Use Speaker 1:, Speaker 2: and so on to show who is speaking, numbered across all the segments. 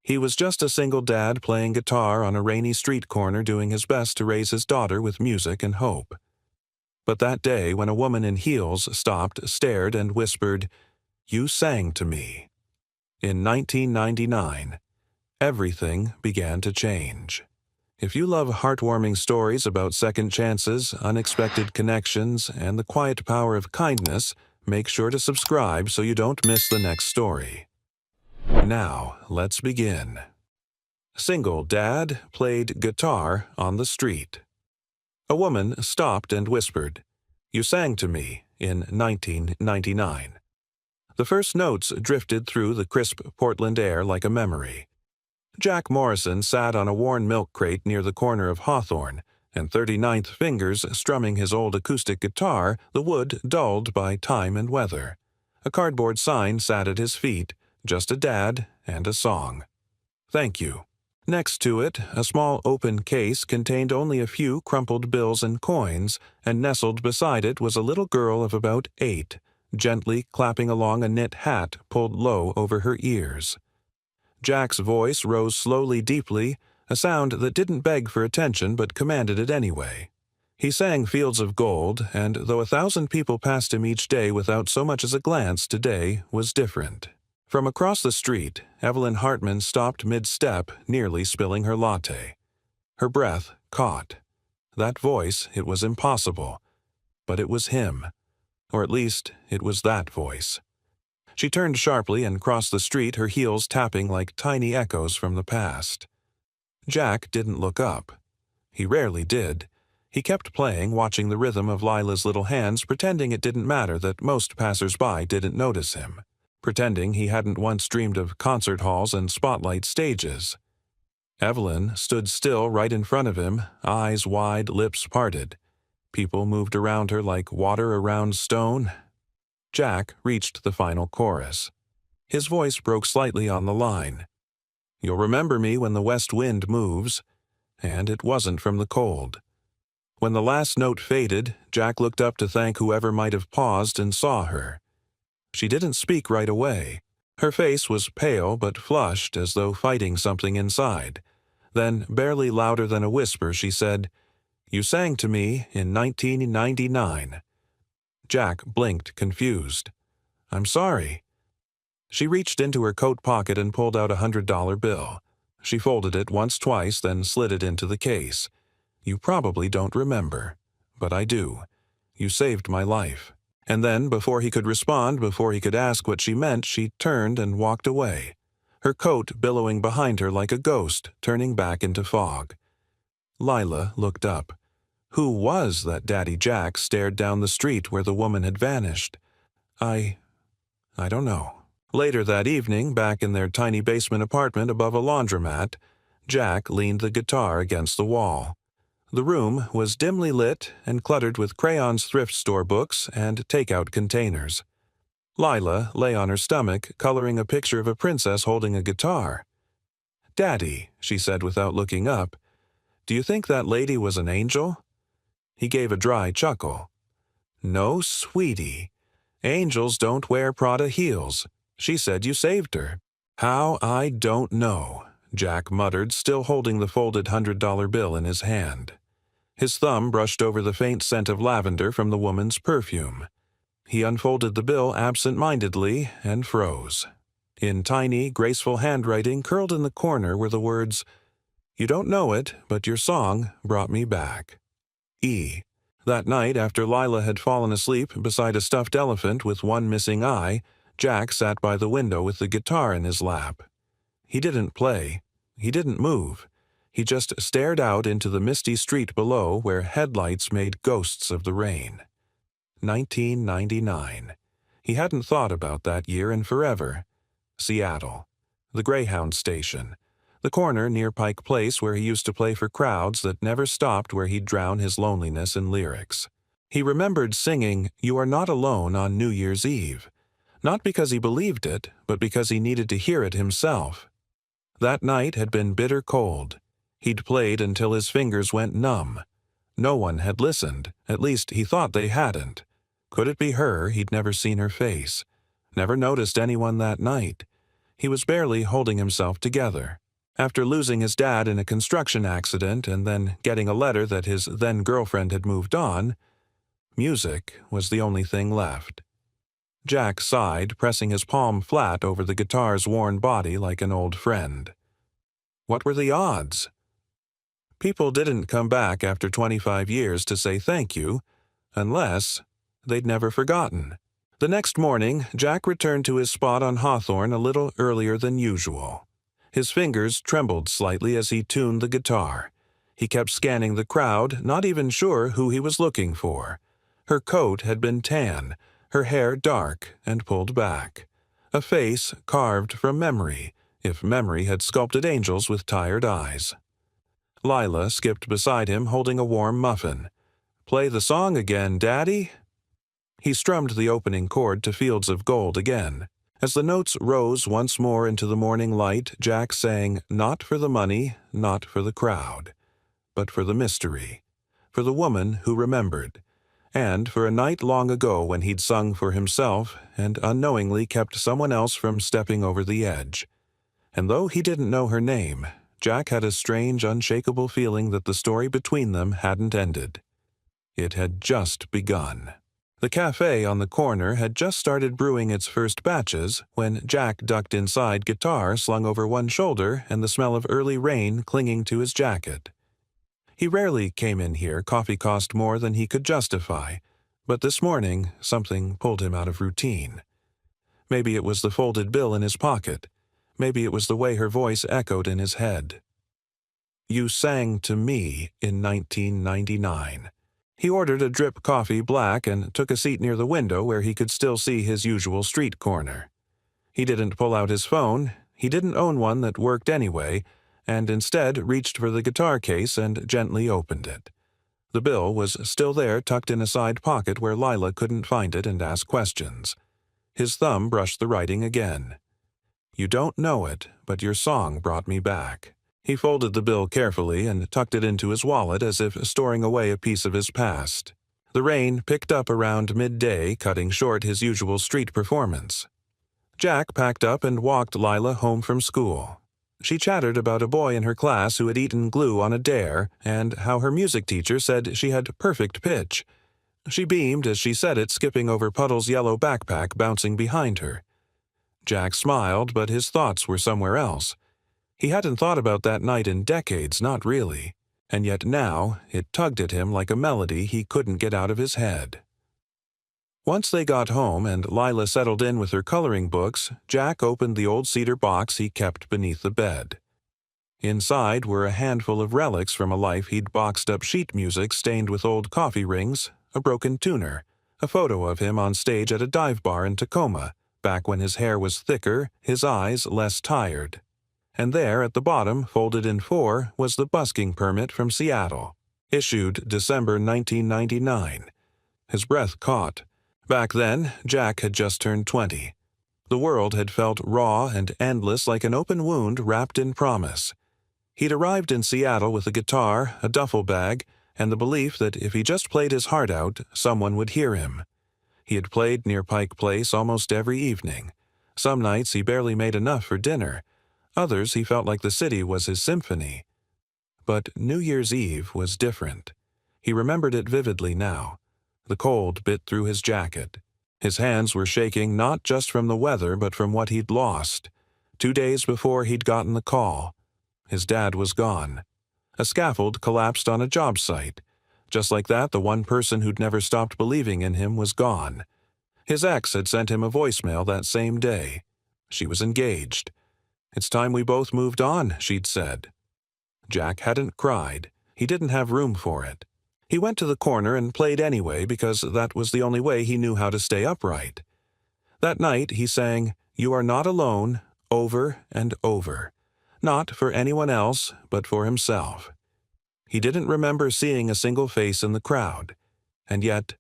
Speaker 1: He was just a single dad playing guitar on a rainy street corner doing his best to raise his daughter with music and hope. But that day, when a woman in heels stopped, stared, and whispered, "You sang to me," in 1999, everything began to change. If you love heartwarming stories about second chances, unexpected connections, and the quiet power of kindness, make sure to subscribe so you don't miss the next story. Now, let's begin. Single dad played guitar on the street. A woman stopped and whispered, "You sang to me," in 1999. The first notes drifted through the crisp Portland air like a memory. Jack Morrison sat on a worn milk crate near the corner of Hawthorne, and 39th fingers strumming his old acoustic guitar, the wood dulled by time and weather. A cardboard sign sat at his feet, just a dad and a song. "Thank you." Next to it, a small open case contained only a few crumpled bills and coins, and nestled beside it was a little girl of about 8, gently clapping along a knit hat pulled low over her ears. Jack's voice rose slowly deeply, a sound that didn't beg for attention but commanded it anyway. He sang Fields of Gold, and though 1,000 people passed him each day without so much as a glance, today was different. From across the street, Evelyn Hartman stopped mid-step, nearly spilling her latte. Her breath caught. That voice, it was impossible. But it was him. Or at least, it was that voice. She turned sharply and crossed the street, her heels tapping like tiny echoes from the past. Jack didn't look up. He rarely did. He kept playing, watching the rhythm of Lila's little hands, pretending it didn't matter that most passers-by didn't notice him. Pretending he hadn't once dreamed of concert halls and spotlight stages. Evelyn stood still right in front of him, eyes wide, lips parted. People moved around her like water around stone. Jack reached the final chorus. His voice broke slightly on the line. "You'll remember me when the west wind moves," and it wasn't from the cold. When the last note faded, Jack looked up to thank whoever might have paused and saw her. She didn't speak right away. Her face was pale but flushed, as though fighting something inside. Then, barely louder than a whisper, she said, "You sang to me in 1999. Jack blinked, confused. "I'm sorry." She reached into her coat pocket and pulled out a $100 bill. She folded it once-twice, then slid it into the case. "You probably don't remember, but I do. You saved my life." And then, before he could respond, before he could ask what she meant, she turned and walked away, her coat billowing behind her like a ghost, turning back into fog. Lila looked up. Who was that Daddy Jack stared down the street where the woman had vanished? I don't know. Later that evening, back in their tiny basement apartment above a laundromat, Jack leaned the guitar against the wall. The room was dimly lit and cluttered with crayons, thrift store books, and takeout containers. Lila lay on her stomach, coloring a picture of a princess holding a guitar. "Daddy," she said without looking up, "do you think that lady was an angel?" He gave a dry chuckle. "No, sweetie. Angels don't wear Prada heels. She said you saved her." "How, I don't know," Jack muttered, still holding the folded $100 bill in his hand. His thumb brushed over the faint scent of lavender from the woman's perfume. He unfolded the bill absent-mindedly and froze. In tiny, graceful handwriting curled in the corner were the words, "You don't know it, but your song brought me back. E." That night, after Lila had fallen asleep beside a stuffed elephant with one missing eye, Jack sat by the window with the guitar in his lap. He didn't play. He didn't move. He just stared out into the misty street below where headlights made ghosts of the rain. 1999. He hadn't thought about that year in forever. Seattle. The Greyhound station. The corner near Pike Place where he used to play for crowds that never stopped, where he'd drown his loneliness in lyrics. He remembered singing "You Are Not Alone" on New Year's Eve. Not because he believed it, but because he needed to hear it himself. That night had been bitter cold. He'd played until his fingers went numb. No one had listened, at least he thought they hadn't. Could it be her? He'd never seen her face. Never noticed anyone that night. He was barely holding himself together. After losing his dad in a construction accident and then getting a letter that his then-girlfriend had moved on, music was the only thing left. Jack sighed, pressing his palm flat over the guitar's worn body like an old friend. What were the odds? People didn't come back after 25 years to say thank you, unless they'd never forgotten. The next morning, Jack returned to his spot on Hawthorne a little earlier than usual. His fingers trembled slightly as he tuned the guitar. He kept scanning the crowd, not even sure who he was looking for. Her coat had been tan, her hair dark and pulled back. A face carved from memory, if memory had sculpted angels with tired eyes. Lila skipped beside him holding a warm muffin. "Play the song again, Daddy?" He strummed the opening chord to Fields of Gold again. As the notes rose once more into the morning light, Jack sang, not for the money, not for the crowd, but for the mystery, for the woman who remembered, and for a night long ago when he'd sung for himself and unknowingly kept someone else from stepping over the edge. And though he didn't know her name, Jack had a strange, unshakable feeling that the story between them hadn't ended. It had just begun. The cafe on the corner had just started brewing its first batches when Jack ducked inside, guitar slung over one shoulder and the smell of early rain clinging to his jacket. He rarely came in here, coffee cost more than he could justify, but this morning something pulled him out of routine. Maybe it was the folded bill in his pocket. Maybe it was the way her voice echoed in his head. "You sang to me in 1999. He ordered a drip coffee black and took a seat near the window where he could still see his usual street corner. He didn't pull out his phone, he didn't own one that worked anyway, and instead reached for the guitar case and gently opened it. The bill was still there, tucked in a side pocket where Lila couldn't find it and ask questions. His thumb brushed the writing again. "You don't know it, but your song brought me back." He folded the bill carefully and tucked it into his wallet as if storing away a piece of his past. The rain picked up around midday, cutting short his usual street performance. Jack packed up and walked Lila home from school. She chattered about a boy in her class who had eaten glue on a dare and how her music teacher said she had perfect pitch. She beamed as she said it, skipping over Puddle's yellow backpack bouncing behind her. Jack smiled, but his thoughts were somewhere else. He hadn't thought about that night in decades, not really, and yet now it tugged at him like a melody he couldn't get out of his head. Once they got home and Lila settled in with her coloring books, Jack opened the old cedar box he kept beneath the bed. Inside were a handful of relics from a life he'd boxed up: sheet music stained with old coffee rings, a broken tuner, a photo of him on stage at a dive bar in Tacoma, back when his hair was thicker, his eyes less tired. And there, at the bottom, folded in 4, was the busking permit from Seattle, issued December 1999. His breath caught. Back then, Jack had just turned 20. The world had felt raw and endless, like an open wound wrapped in promise. He'd arrived in Seattle with a guitar, a duffel bag, and the belief that if he just played his heart out, someone would hear him. He had played near Pike Place almost every evening. Some nights he barely made enough for dinner. Others he felt like the city was his symphony. But New Year's Eve was different. He remembered it vividly now. The cold bit through his jacket. His hands were shaking not just from the weather but from what he'd lost. 2 days before he'd gotten the call. His dad was gone. A scaffold collapsed on a job site. Just like that, the one person who'd never stopped believing in him was gone. His ex had sent him a voicemail that same day. She was engaged. "It's time we both moved on," she'd said. Jack hadn't cried. He didn't have room for it. He went to the corner and played anyway because that was the only way he knew how to stay upright. That night he sang, "You Are Not Alone," over and over. Not for anyone else, but for himself. He didn't remember seeing a single face in the crowd. And yet,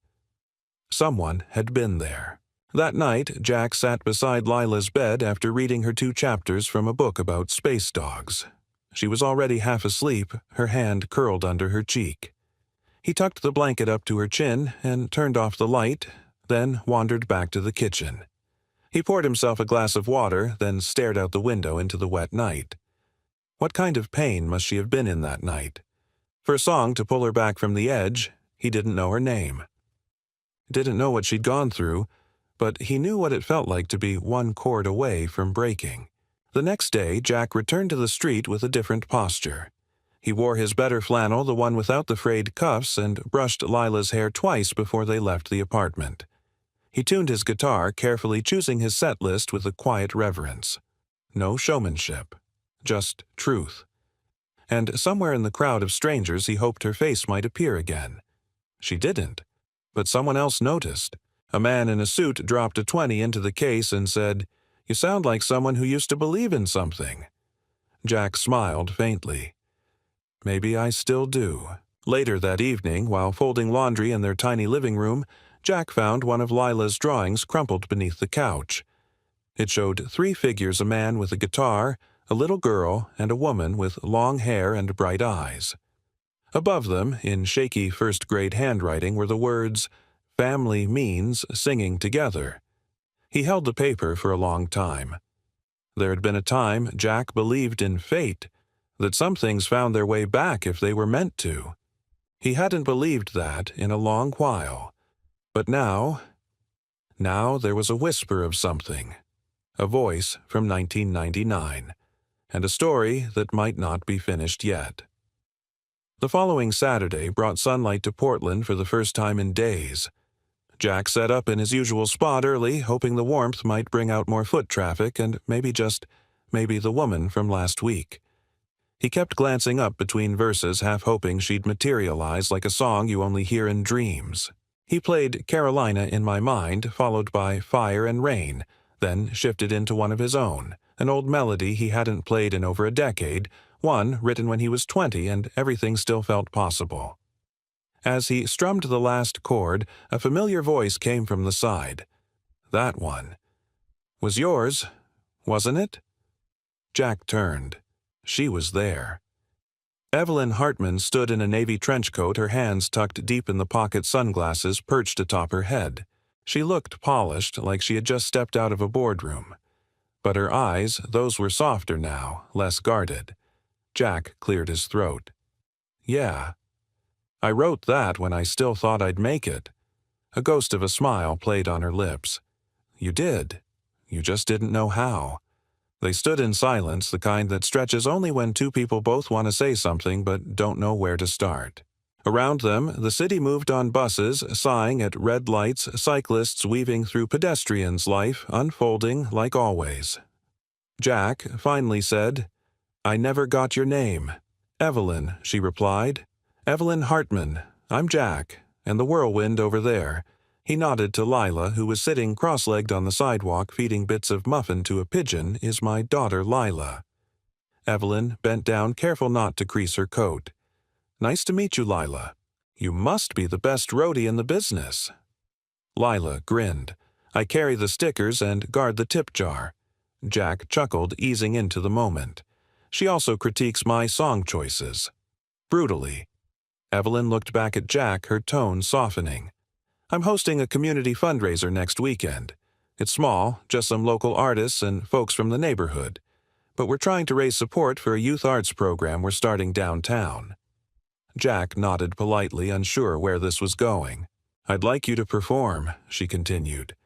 Speaker 1: someone had been there. That night, Jack sat beside Lila's bed after reading her 2 chapters from a book about space dogs. She was already half asleep, her hand curled under her cheek. He tucked the blanket up to her chin and turned off the light, then wandered back to the kitchen. He poured himself a glass of water, then stared out the window into the wet night. What kind of pain must she have been in that night? For a song to pull her back from the edge, he didn't know her name. Didn't know what she'd gone through, but he knew what it felt like to be one chord away from breaking. The next day, Jack returned to the street with a different posture. He wore his better flannel, the one without the frayed cuffs, and brushed Lila's hair twice before they left the apartment. He tuned his guitar, carefully choosing his set list with a quiet reverence. No showmanship, just truth. And somewhere in the crowd of strangers he hoped her face might appear again. She didn't, but someone else noticed. A man in a suit dropped a 20 into the case and said, "You sound like someone who used to believe in something." Jack smiled faintly. Maybe I still do. Later that evening, while folding laundry in their tiny living room, Jack found one of Lila's drawings crumpled beneath the couch. It showed 3 figures: a man with a guitar, a little girl, and a woman with long hair and bright eyes. Above them, in shaky first-grade handwriting, were the words, "Family means singing together." He held the paper for a long time. There had been a time Jack believed in fate, that some things found their way back if they were meant to. He hadn't believed that in a long while. But now there was a whisper of something, a voice from 1999, and a story that might not be finished yet. The following Saturday brought sunlight to Portland for the first time in days. Jack set up in his usual spot early, hoping the warmth might bring out more foot traffic and maybe the woman from last week. He kept glancing up between verses, half hoping she'd materialize like a song you only hear in dreams. He played Carolina in My Mind, followed by Fire and Rain, then shifted into one of his own, an old melody he hadn't played in over a decade, one written when he was 20 and everything still felt possible. As he strummed the last chord, a familiar voice came from the side. That one. Was yours, wasn't it? Jack turned. She was there. Evelyn Hartman stood in a navy trench coat, her hands tucked deep in the pocket sunglasses perched atop her head. She looked polished, like she had just stepped out of a boardroom. But her eyes, those were softer now, less guarded. Jack cleared his throat. "Yeah. I wrote that when I still thought I'd make it." A ghost of a smile played on her lips. "You did. You just didn't know how." They stood in silence, the kind that stretches only when 2 people both want to say something but don't know where to start. Around them, the city moved on buses, sighing at red lights, cyclists weaving through pedestrians' life, unfolding like always. Jack finally said, "I never got your name." "Evelyn," she replied. "Evelyn Hartman. I'm Jack, and the whirlwind over there." He nodded to Lila, who was sitting cross-legged on the sidewalk feeding bits of muffin to a pigeon, "Is my daughter Lila." Evelyn bent down, careful not to crease her coat. "Nice to meet you, Lila. You must be the best roadie in the business." Lila grinned. "I carry the stickers and guard the tip jar." Jack chuckled, easing into the moment. "She also critiques my song choices." Brutally. Evelyn looked back at Jack, her tone softening. "I'm hosting a community fundraiser next weekend. It's small, just some local artists and folks from the neighborhood. But we're trying to raise support for a youth arts program we're starting downtown." Jack nodded politely, unsure where this was going. "I'd like you to perform," she continued.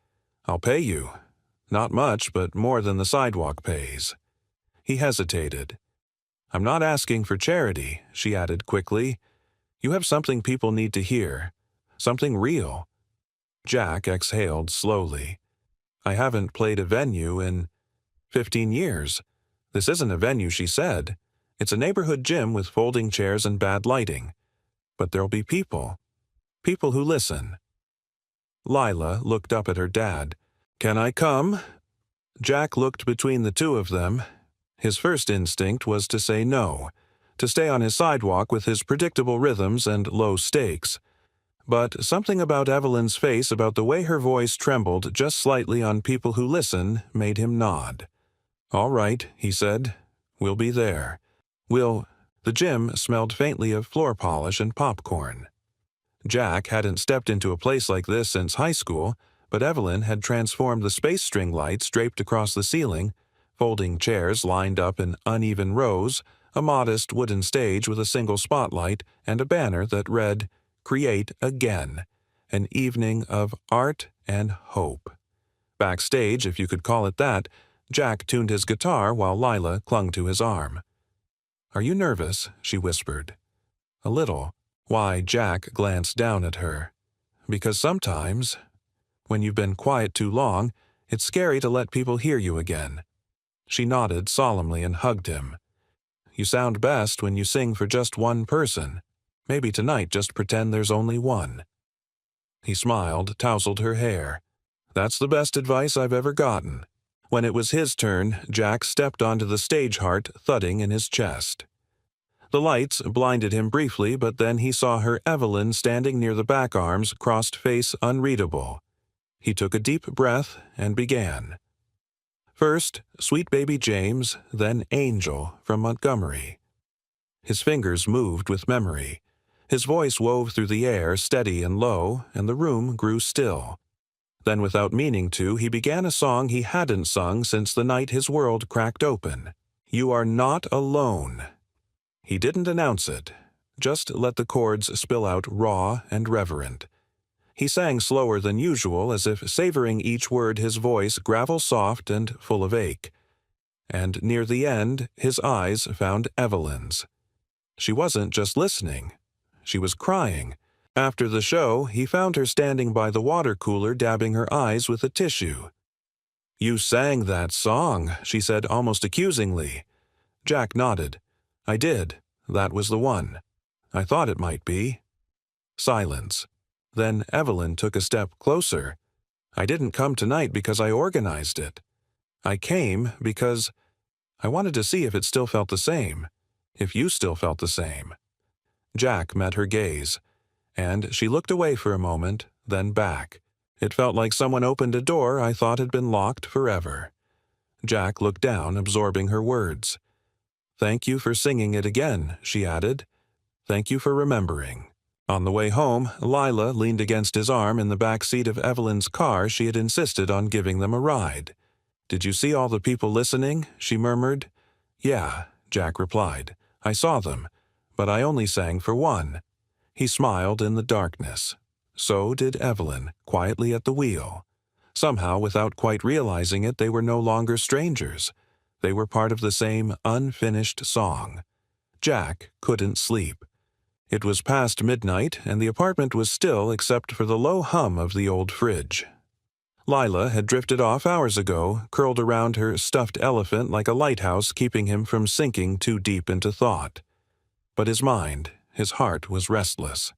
Speaker 1: "I'll pay you. Not much, but more than the sidewalk pays." He hesitated. "I'm not asking for charity," she added quickly. "You have something people need to hear. Something real." Jack exhaled slowly. "I haven't played a venue in 15 years. This isn't a venue," she said. "It's a neighborhood gym with folding chairs and bad lighting. But there'll be people. People who listen." Lila looked up at her dad. "Can I come?" Jack looked between the 2 of them. His first instinct was to say no, to stay on his sidewalk with his predictable rhythms and low stakes. But something about Evelyn's face, about the way her voice trembled just slightly on people who listen, made him nod. "All right," he said. "We'll be there. The gym smelled faintly of floor polish and popcorn. Jack hadn't stepped into a place like this since high school, but Evelyn had transformed the space string lights draped across the ceiling, folding chairs lined up in uneven rows, a modest wooden stage with a single spotlight, and a banner that read, "Create Again, an evening of art and hope." Backstage, if you could call it that, Jack tuned his guitar while Lila clung to his arm. "Are you nervous?" she whispered. "A little." Why, Jack glanced down at her. "Because sometimes, when you've been quiet too long, it's scary to let people hear you again." She nodded solemnly and hugged him. "You sound best when you sing for just one person. Maybe tonight just pretend there's only one." He smiled, tousled her hair. "That's the best advice I've ever gotten." When it was his turn, Jack stepped onto the stage heart, thudding in his chest. The lights blinded him briefly, but then he saw her Evelyn standing near the back arms, crossed face unreadable. He took a deep breath and began. First, Sweet Baby James, then Angel from Montgomery. His fingers moved with memory. His voice wove through the air, steady and low, and the room grew still. Then, without meaning to, he began a song he hadn't sung since the night his world cracked open. "You Are Not Alone." He didn't announce it, just let the chords spill out raw and reverent. He sang slower than usual, as if savoring each word, his voice gravel-soft and full of ache. And near the end, his eyes found Evelyn's. She wasn't just listening. She was crying. After the show, he found her standing by the water cooler, dabbing her eyes with a tissue. "You sang that song," she said almost accusingly. Jack nodded. "I did. That was the one. I thought it might be." Silence. Then Evelyn took a step closer. "I didn't come tonight because I organized it. I came because I wanted to see if it still felt the same, if you still felt the same." Jack met her gaze, and she looked away for a moment, then back. It felt like someone opened a door I thought had been locked forever. Jack looked down, absorbing her words. "Thank you for singing it again," she added. "Thank you for remembering." On the way home, Lila leaned against his arm in the back seat of Evelyn's car. She had insisted on giving them a ride. "Did you see all the people listening?" she murmured. "Yeah," Jack replied. "I saw them, but I only sang for one." He smiled in the darkness. So did Evelyn, quietly at the wheel. Somehow, without quite realizing it, they were no longer strangers. They were part of the same unfinished song. Jack couldn't sleep. It was past midnight, and the apartment was still except for the low hum of the old fridge. Lila had drifted off hours ago, curled around her stuffed elephant like a lighthouse, keeping him from sinking too deep into thought. But his mind, his heart was restless.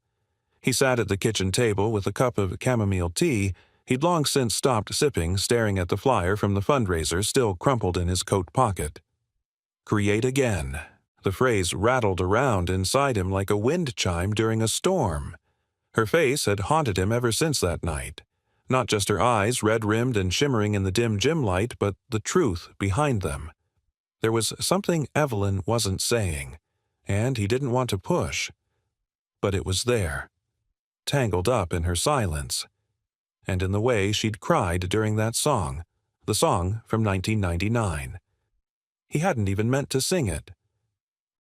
Speaker 1: He sat at the kitchen table with a cup of chamomile tea he'd long since stopped sipping, staring at the flyer from the fundraiser still crumpled in his coat pocket. Create again. The phrase rattled around inside him like a wind chime during a storm. Her face had haunted him ever since that night. Not just her eyes, red-rimmed and shimmering in the dim gym light, but the truth behind them. There was something Evelyn wasn't saying, and he didn't want to push. But it was there, tangled up in her silence, and in the way she'd cried during that song, the song from 1999. He hadn't even meant to sing it.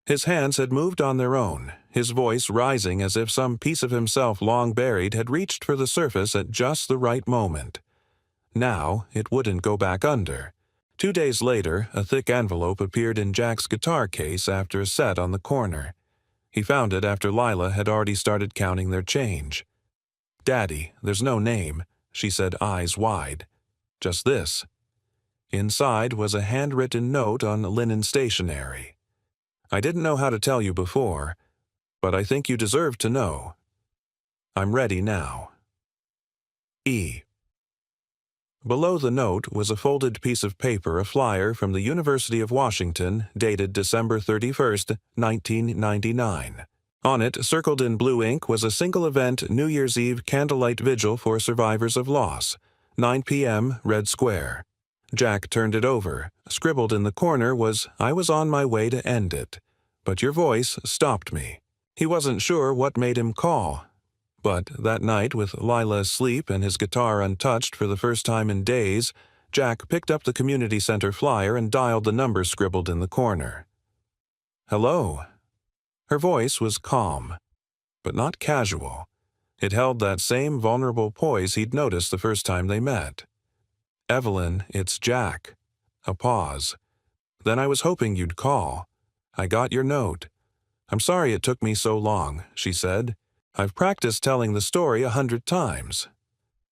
Speaker 1: His hands had moved on their own, his voice rising as if some piece of himself long buried had reached for the surface at just the right moment. Now it wouldn't go back under. 2 days later, a thick envelope appeared in Jack's guitar case after a set on the corner. He found it after Lila had already started counting their change. "Daddy, there's no name," she said, eyes wide. "Just this." Inside was a handwritten note on linen stationery. "I didn't know how to tell you before, but I think you deserve to know. I'm ready now. E." Below the note was a folded piece of paper, a flyer from the University of Washington, dated December 31st, 1999. On it, circled in blue ink, was a single-event New Year's Eve candlelight vigil for survivors of loss, 9 p.m., Red Square. Jack turned it over. Scribbled in the corner was, "I was on my way to end it, but your voice stopped me." He wasn't sure what made him call. But that night, with Lila asleep and his guitar untouched for the first time in days, Jack picked up the community center flyer and dialed the number scribbled in the corner. "Hello." Her voice was calm, but not casual. It held that same vulnerable poise he'd noticed the first time they met. "Evelyn, it's Jack." A pause. "Then I was hoping you'd call. I got your note. I'm sorry it took me so long," she said. "I've practiced telling the story 100 times,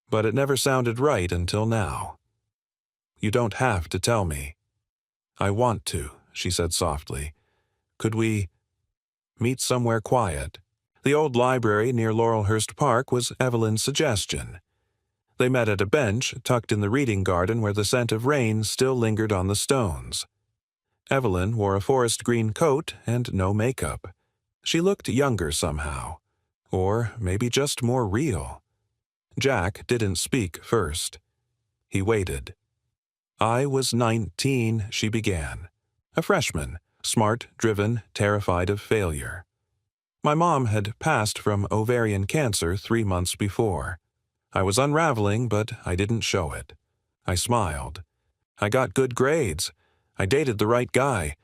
Speaker 1: but it never sounded right until now." "You don't have to tell me." "I want to," she said softly. "Could we meet somewhere quiet?" The old library near Laurelhurst Park was Evelyn's suggestion. They met at a bench tucked in the reading garden where the scent of rain still lingered on the stones. Evelyn wore a forest green coat and no makeup. She looked younger somehow, or maybe just more real. Jack didn't speak first. He waited. "I was 19, she began. A freshman, smart, driven, terrified of failure. My mom had passed from ovarian cancer 3 months before. I was unraveling, but I didn't show it. I smiled. I got good grades. I dated the right guy.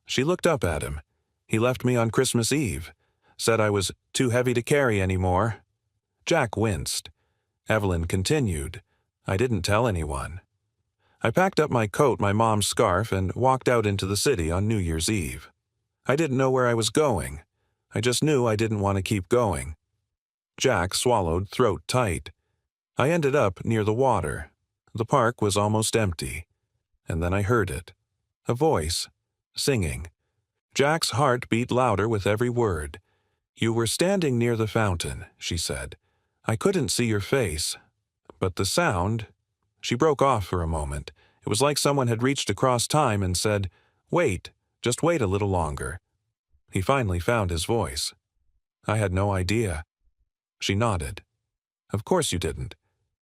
Speaker 1: She looked up at him. He left me on Christmas Eve. Said I was too heavy to carry anymore." Jack winced. Evelyn continued. "I didn't tell anyone. I packed up my coat, my mom's scarf, and walked out into the city on New Year's Eve. I didn't know where I was going. I just knew I didn't want to keep going." Jack swallowed, throat tight. "I ended up near the water. The park was almost empty. And then I heard it. A voice. Singing. Jack's heart beat louder with every word. You were standing near the fountain," she said. "I couldn't see your face. But the sound—" She broke off for a moment. It was like someone had reached across time and said, "Wait, just wait a little longer." He finally found his voice. "I had no idea." She nodded. "Of course you didn't.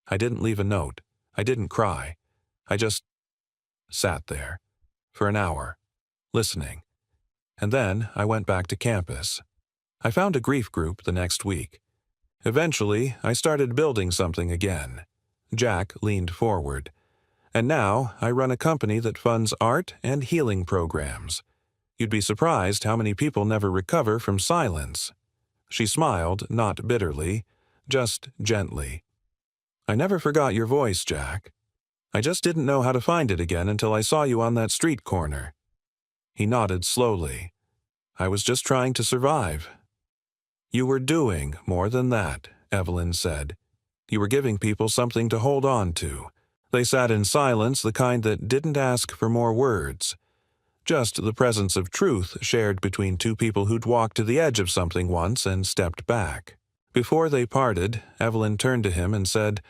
Speaker 1: I didn't leave a note. I didn't cry. I just sat there for an hour, listening. And then I went back to campus. I found a grief group the next week. Eventually, I started building something again." Jack leaned forward. "And now I run a company that funds art and healing programs. You'd be surprised how many people never recover from silence." She smiled, not bitterly, just gently. "I never forgot your voice, Jack. I just didn't know how to find it again until I saw you on that street corner." He nodded slowly. "I was just trying to survive." "You were doing more than that," Evelyn said. "You were giving people something to hold on to. They sat in silence, the kind that didn't ask for more words. Just the presence of truth shared between two people who'd walked to the edge of something once and stepped back." Before they parted, Evelyn turned to him and said,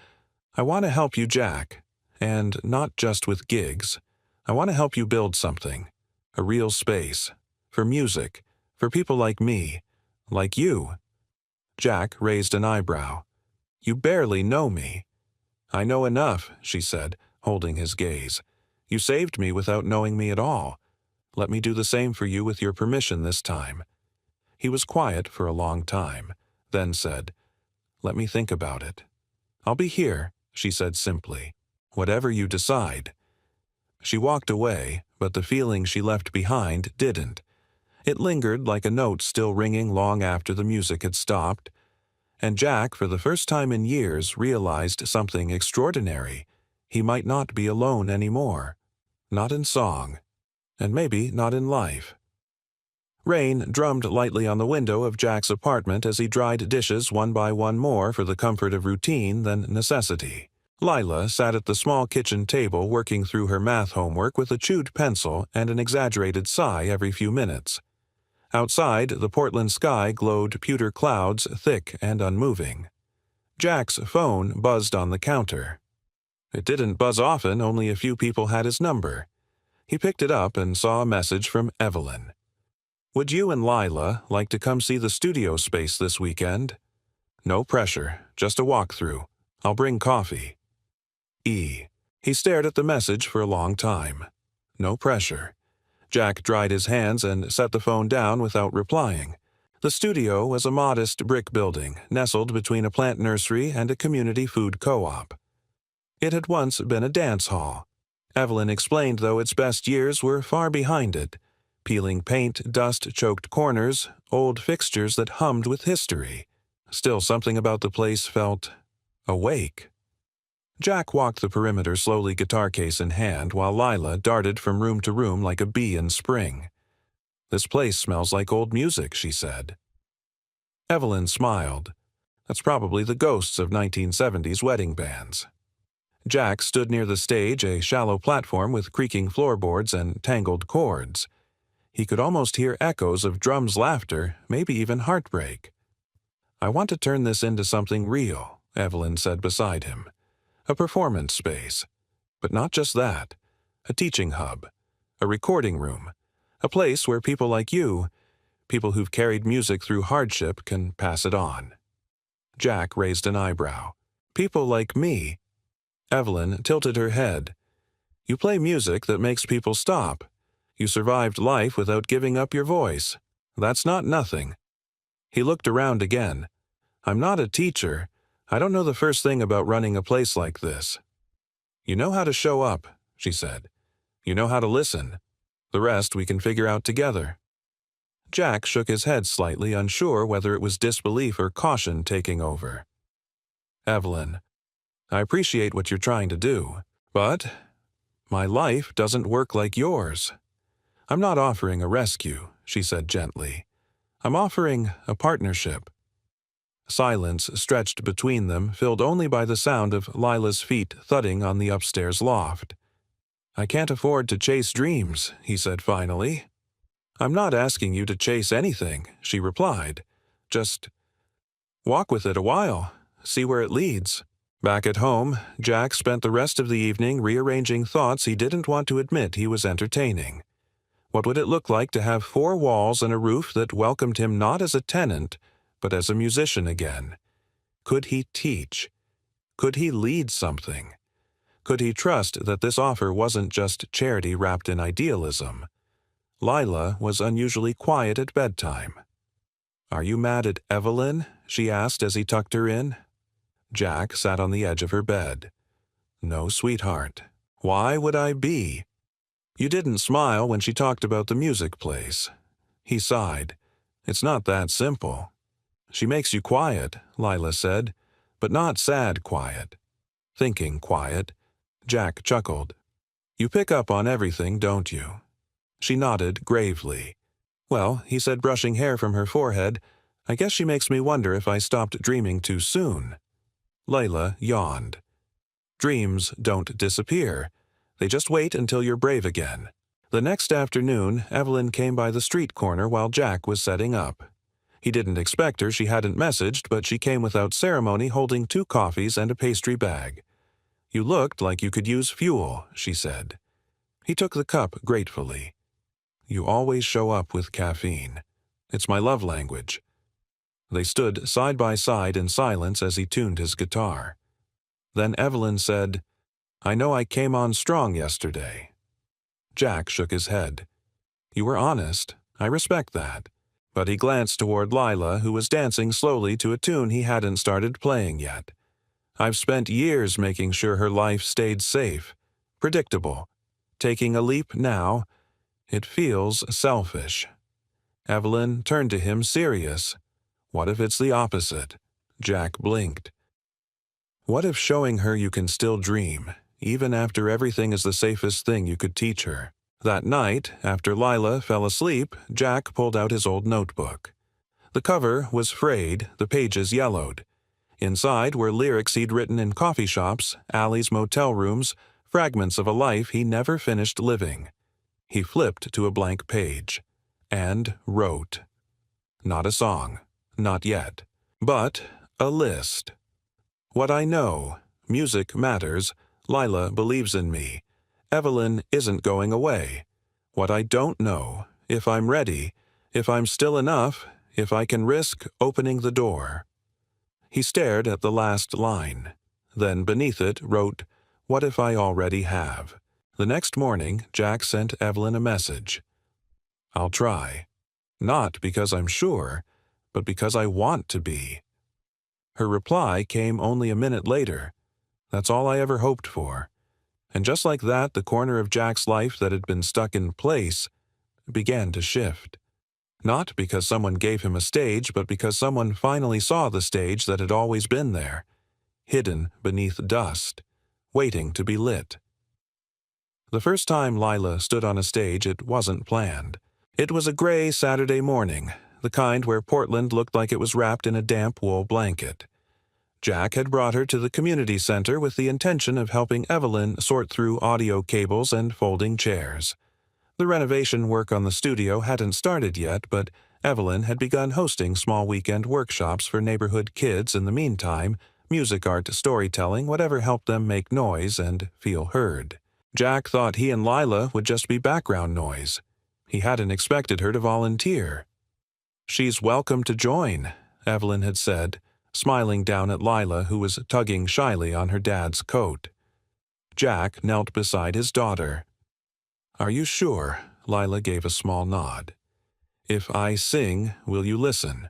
Speaker 1: "I want to help you, Jack. And not just with gigs. I want to help you build something. A real space. For music. For people like me. Like you." Jack raised an eyebrow. "You barely know me." "I know enough," she said, holding his gaze. "You saved me without knowing me at all. Let me do the same for you with your permission this time." He was quiet for a long time, then said, "Let me think about it." "I'll be here," she said simply. "Whatever you decide." She walked away, but the feeling she left behind didn't. It lingered like a note still ringing long after the music had stopped. And Jack, for the first time in years, realized something extraordinary. He might not be alone anymore. Not in song. And maybe not in life. Rain drummed lightly on the window of Jack's apartment as he dried dishes one by one more for the comfort of routine than necessity. Lila sat at the small kitchen table working through her math homework with a chewed pencil and an exaggerated sigh every few minutes. Outside, the Portland sky glowed pewter clouds, thick and unmoving. Jack's phone buzzed on the counter. It didn't buzz often, only a few people had his number. He picked it up and saw a message from Evelyn. "Would you and Lila like to come see the studio space this weekend? No pressure, just a walkthrough. I'll bring coffee. E." He stared at the message for a long time. No pressure. Jack dried his hands and set the phone down without replying. The studio was a modest brick building nestled between a plant nursery and a community food co-op. It had once been a dance hall. Evelyn explained, though its best years were far behind it. Peeling paint, dust-choked corners, old fixtures that hummed with history. Still, something about the place felt awake. Jack walked the perimeter slowly, guitar case in hand, while Lila darted from room to room like a bee in spring. "This place smells like old music," she said. Evelyn smiled. "That's probably the ghosts of 1970s wedding bands." Jack stood near the stage, a shallow platform with creaking floorboards and tangled cords. He could almost hear echoes of drums' laughter, maybe even heartbreak. "I want to turn this into something real," Evelyn said beside him. "A performance space. But not just that. A teaching hub. A recording room. A place where people like you, people who've carried music through hardship, can pass it on." Jack raised an eyebrow. "People like me?" Evelyn tilted her head. "You play music that makes people stop. You survived life without giving up your voice. That's not nothing." He looked around again. "I'm not a teacher. I don't know the first thing about running a place like this." "You know how to show up," she said. "You know how to listen. The rest we can figure out together." Jack shook his head slightly, unsure whether it was disbelief or caution taking over. "Evelyn, I appreciate what you're trying to do, but my life doesn't work like yours. I'm not offering a rescue," she said gently. "I'm offering a partnership." Silence stretched between them, filled only by the sound of Lila's feet thudding on the upstairs loft. "I can't afford to chase dreams," he said finally. "I'm not asking you to chase anything," she replied. "Just walk with it a while, see where it leads." Back at home, Jack spent the rest of the evening rearranging thoughts he didn't want to admit he was entertaining. What would it look like to have four walls and a roof that welcomed him not as a tenant, but as a musician again? Could he teach? Could he lead something? Could he trust that this offer wasn't just charity wrapped in idealism? Lila was unusually quiet at bedtime. "Are you mad at Evelyn?" she asked as he tucked her in. Jack sat on the edge of her bed. "No, sweetheart. Why would I be? You didn't smile when she talked about the music place." He sighed. "It's not that simple." "She makes you quiet," Lila said, "but not sad quiet. Thinking quiet." Jack chuckled. "You pick up on everything, don't you?" She nodded gravely. "Well," he said, brushing hair from her forehead, "I guess she makes me wonder if I stopped dreaming too soon." Layla yawned. "Dreams don't disappear. They just wait until you're brave again." The next afternoon, Evelyn came by the street corner while Jack was setting up. He didn't expect her, she hadn't messaged, but she came without ceremony holding 2 coffees and a pastry bag. "You looked like you could use fuel," she said. He took the cup gratefully. "You always show up with caffeine. It's my love language." They stood side by side in silence as he tuned his guitar. Then Evelyn said, "I know I came on strong yesterday." Jack shook his head. "You were honest. I respect that." But he glanced toward Lila, who was dancing slowly to a tune he hadn't started playing yet. "I've spent years making sure her life stayed safe, predictable. Taking a leap now, it feels selfish." Evelyn turned to him, serious. "What if it's the opposite?" Jack blinked. "What if showing her you can still dream, even after everything is the safest thing you could teach her?" That night, after Lila fell asleep, Jack pulled out his old notebook. The cover was frayed, the pages yellowed. Inside were lyrics he'd written in coffee shops, alleys, motel rooms, fragments of a life he never finished living. He flipped to a blank page and wrote. Not a song, not yet, but a list. "What I know, music matters, Lila believes in me. Evelyn isn't going away. What I don't know, if I'm ready, if I'm still enough, if I can risk opening the door." He stared at the last line. Then beneath it wrote, "What if I already have?" The next morning, Jack sent Evelyn a message. "I'll try. Not because I'm sure, but because I want to be." Her reply came only a minute later. "That's all I ever hoped for." And just like that, the corner of Jack's life that had been stuck in place began to shift. Not because someone gave him a stage, but because someone finally saw the stage that had always been there, hidden beneath dust, waiting to be lit. The first time Lila stood on a stage, it wasn't planned. It was a gray Saturday morning, the kind where Portland looked like it was wrapped in a damp wool blanket. Jack had brought her to the community center with the intention of helping Evelyn sort through audio cables and folding chairs. The renovation work on the studio hadn't started yet, but Evelyn had begun hosting small weekend workshops for neighborhood kids in the meantime, music, art, storytelling, whatever helped them make noise and feel heard. Jack thought he and Lila would just be background noise. He hadn't expected her to volunteer. "She's welcome to join," Evelyn had said, smiling down at Lila, who was tugging shyly on her dad's coat. Jack knelt beside his daughter. "Are you sure?" Lila gave a small nod. "If I sing, will you listen?"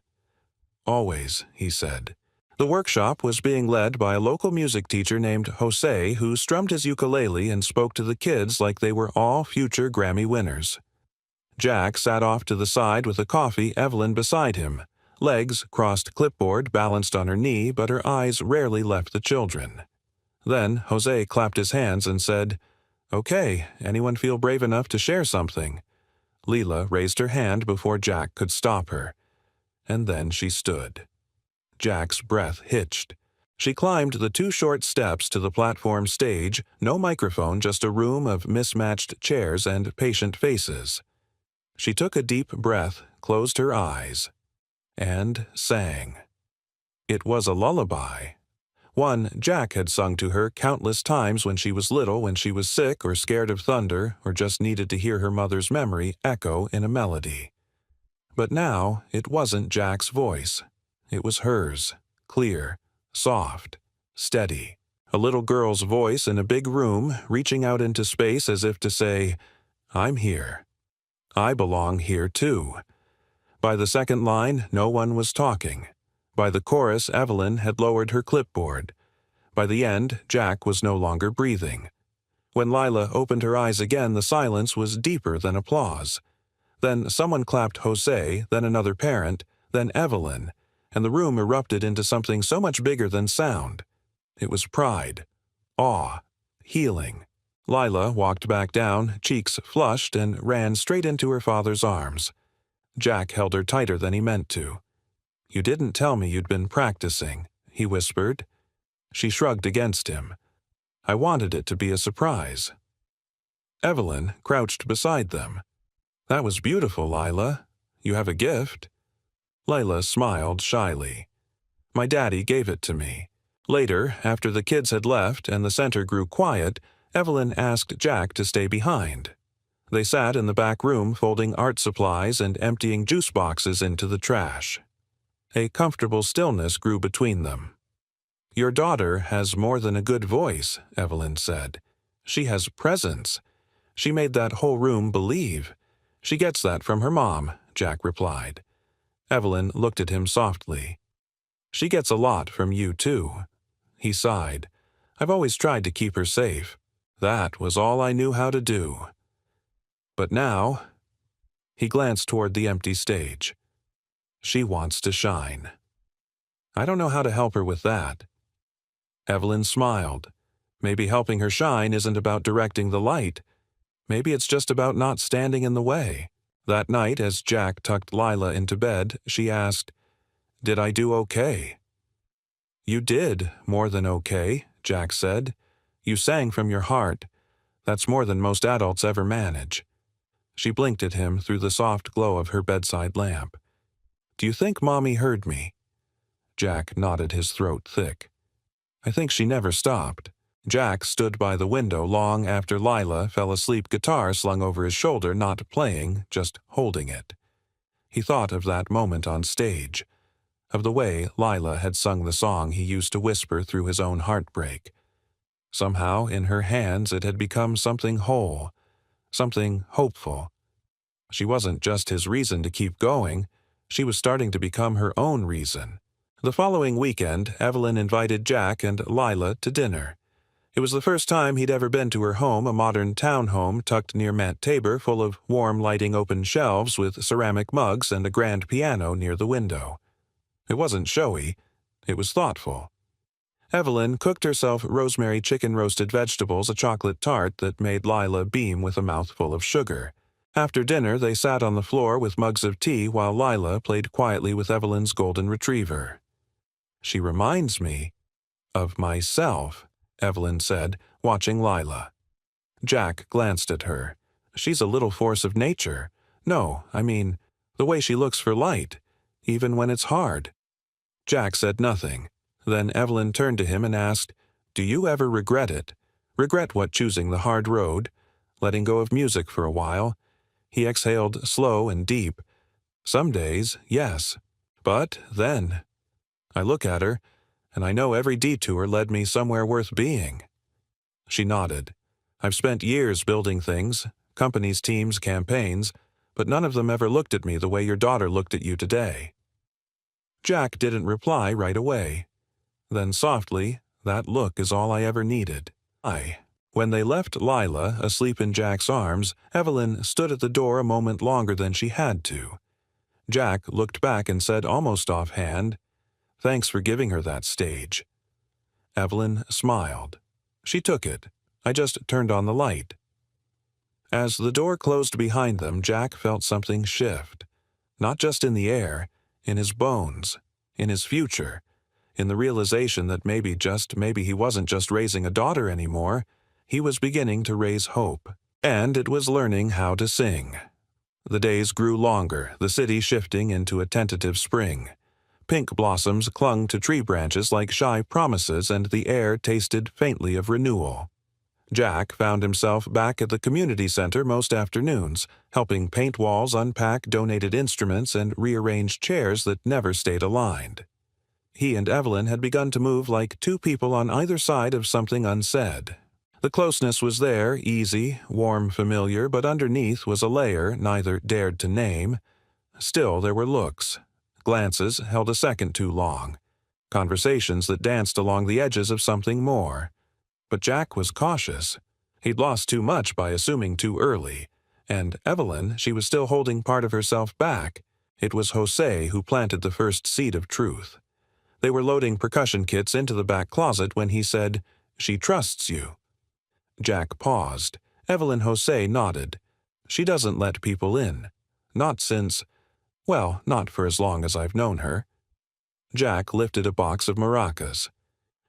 Speaker 1: "Always," he said. The workshop was being led by a local music teacher named Jose, who strummed his ukulele and spoke to the kids like they were all future Grammy winners. Jack sat off to the side with a coffee, Evelyn beside him. Legs crossed clipboard, balanced on her knee, but her eyes rarely left the children. Then Jose clapped his hands and said, "Okay, anyone feel brave enough to share something?" Leela raised her hand before Jack could stop her. And then she stood. Jack's breath hitched. She climbed the 2 short steps to the platform stage, no microphone, just a room of mismatched chairs and patient faces. She took a deep breath, closed her eyes, and sang. It was a lullaby. One Jack had sung to her countless times when she was little, when she was sick or scared of thunder, or just needed to hear her mother's memory echo in a melody. But now it wasn't Jack's voice. It was hers, clear, soft, steady. A little girl's voice in a big room, reaching out into space as if to say, "I'm here. I belong here too." By the second line, no one was talking. By the chorus, Evelyn had lowered her clipboard. By the end, Jack was no longer breathing. When Lila opened her eyes again, the silence was deeper than applause. Then someone clapped Jose, then another parent, then Evelyn, and the room erupted into something so much bigger than sound. It was pride, awe, healing. Lila walked back down, cheeks flushed, and ran straight into her father's arms. Jack held her tighter than he meant to. "You didn't tell me you'd been practicing," he whispered. She shrugged against him. "I wanted it to be a surprise." Evelyn crouched beside them. "That was beautiful, Lila. You have a gift." Lila smiled shyly. "My daddy gave it to me." Later, after the kids had left and the center grew quiet, Evelyn asked Jack to stay behind. They sat in the back room folding art supplies and emptying juice boxes into the trash. A comfortable stillness grew between them. "Your daughter has more than a good voice," Evelyn said. "She has presence. She made that whole room believe. She gets that from her mom," Jack replied. Evelyn looked at him softly. "She gets a lot from you, too." He sighed. "I've always tried to keep her safe. That was all I knew how to do. But now," he glanced toward the empty stage, "she wants to shine. I don't know how to help her with that." Evelyn smiled. Maybe helping her shine isn't about directing the light. Maybe it's just about not standing in the way. That night, as Jack tucked Lila into bed, she asked, "Did I do okay?" "You did more than okay," Jack said. "You sang from your heart. That's more than most adults ever manage." She blinked at him through the soft glow of her bedside lamp. "Do you think Mommy heard me?" Jack nodded, his throat thick. "I think she never stopped." Jack stood by the window long after Lila fell asleep, guitar slung over his shoulder, not playing, just holding it. He thought of that moment on stage, of the way Lila had sung the song he used to whisper through his own heartbreak. Somehow, in her hands, it had become something whole, something hopeful. She wasn't just his reason to keep going. She was starting to become her own reason. The following weekend, Evelyn invited Jack and Lila to dinner. It was the first time he'd ever been to her home, a modern townhome tucked near Mount Tabor, full of warm lighting open shelves with ceramic mugs and a grand piano near the window. It wasn't showy, it was thoughtful. Evelyn cooked herself rosemary chicken roasted vegetables, a chocolate tart that made Lila beam with a mouthful of sugar. After dinner, they sat on the floor with mugs of tea while Lila played quietly with Evelyn's golden retriever. "She reminds me of myself," Evelyn said, watching Lila. Jack glanced at her. "She's a little force of nature. No, I mean, the way she looks for light, even when it's hard." Jack said nothing. Then Evelyn turned to him and asked, "Do you ever regret it? Regret what, choosing the hard road? Letting go of music for a while?" He exhaled slow and deep. "Some days, yes. But then, I look at her, and I know every detour led me somewhere worth being." She nodded. "I've spent years building things, companies, teams, campaigns, but none of them ever looked at me the way your daughter looked at you today." Jack didn't reply right away. Then softly, "That look is all I ever needed." When they left Lila, asleep in Jack's arms, Evelyn stood at the door a moment longer than she had to. Jack looked back and said almost offhand, "Thanks for giving her that stage." Evelyn smiled. She took it. "I just turned on the light." As the door closed behind them, Jack felt something shift. Not just in the air, in his bones, in his future, in the realization that maybe he wasn't just raising a daughter anymore, he was beginning to raise hope. And it was learning how to sing. The days grew longer, the city shifting into a tentative spring. Pink blossoms clung to tree branches like shy promises, and the air tasted faintly of renewal. Jack found himself back at the community center most afternoons, helping paint walls, unpack donated instruments, and rearrange chairs that never stayed aligned. He and Evelyn had begun to move like two people on either side of something unsaid. The closeness was there, easy, warm, familiar, but underneath was a layer neither dared to name. Still, there were looks. Glances held a second too long. Conversations that danced along the edges of something more. But Jack was cautious. He'd lost too much by assuming too early. And Evelyn, she was still holding part of herself back. It was Jose who planted the first seed of truth. They were loading percussion kits into the back closet when he said, "She trusts you." Jack paused. Evelyn Jose nodded. "She doesn't let people in. Not since, well, not for as long as I've known her." Jack lifted a box of maracas.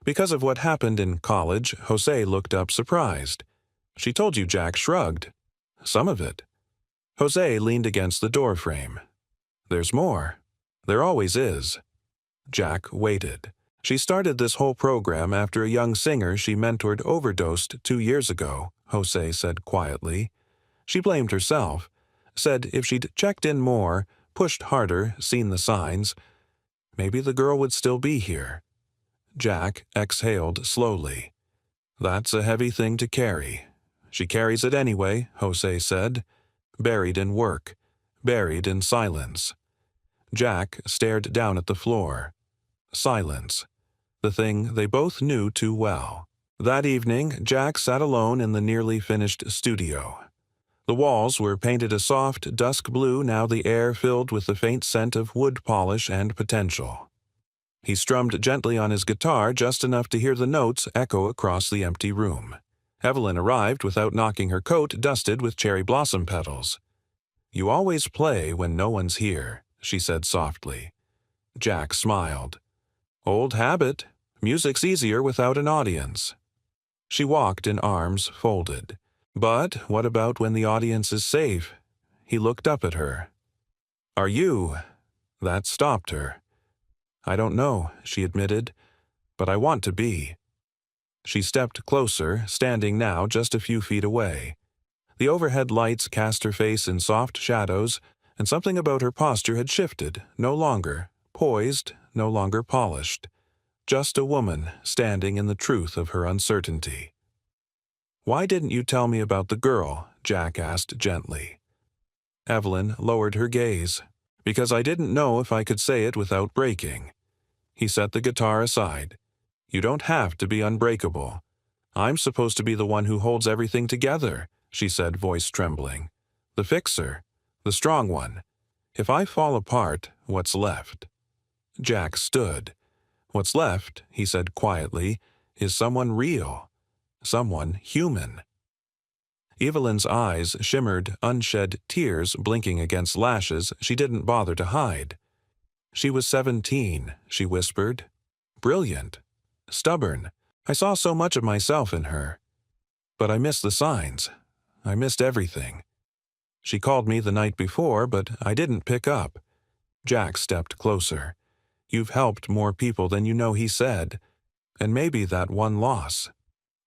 Speaker 1: Because of what happened in college, Jose looked up surprised. "She told you," Jack shrugged. "Some of it." Jose leaned against the doorframe. "There's more. There always is." Jack waited. "She started this whole program after a young singer she mentored overdosed 2 years ago," Jose said quietly. "She blamed herself. Said if she'd checked in more, pushed harder, seen the signs, maybe the girl would still be here." Jack exhaled slowly. "That's a heavy thing to carry." "She carries it anyway," Jose said. "Buried in work. Buried in silence." Jack stared down at the floor. Silence. The thing they both knew too well. That evening, Jack sat alone in the nearly finished studio. The walls were painted a soft dusk blue, now the air filled with the faint scent of wood polish and potential. He strummed gently on his guitar, just enough to hear the notes echo across the empty room. Evelyn arrived without knocking, her coat dusted with cherry blossom petals. "You always play when no one's here," she said softly. Jack smiled. "Old habit. Music's easier without an audience." She walked in arms folded. "But what about when the audience is safe?" He looked up at her. "Are you?" That stopped her. "I don't know," she admitted, "but I want to be." She stepped closer, standing now just a few feet away. The overhead lights cast her face in soft shadows, and something about her posture had shifted, no longer poised, no longer polished. Just a woman standing in the truth of her uncertainty. "Why didn't you tell me about the girl?" Jack asked gently. Evelyn lowered her gaze. Because I didn't know if I could say it without breaking. He set the guitar aside. You don't have to be unbreakable. I'm supposed to be the one who holds everything together, she said, voice trembling. The fixer. The strong one. If I fall apart, what's left? Jack stood. What's left, he said quietly, is someone real. Someone human. Evelyn's eyes shimmered unshed tears blinking against lashes she didn't bother to hide. She was 17, she whispered. Brilliant. Stubborn. I saw so much of myself in her. But I missed the signs. I missed everything. She called me the night before, but I didn't pick up. Jack stepped closer. You've helped more people than you know, he said. And maybe that one loss.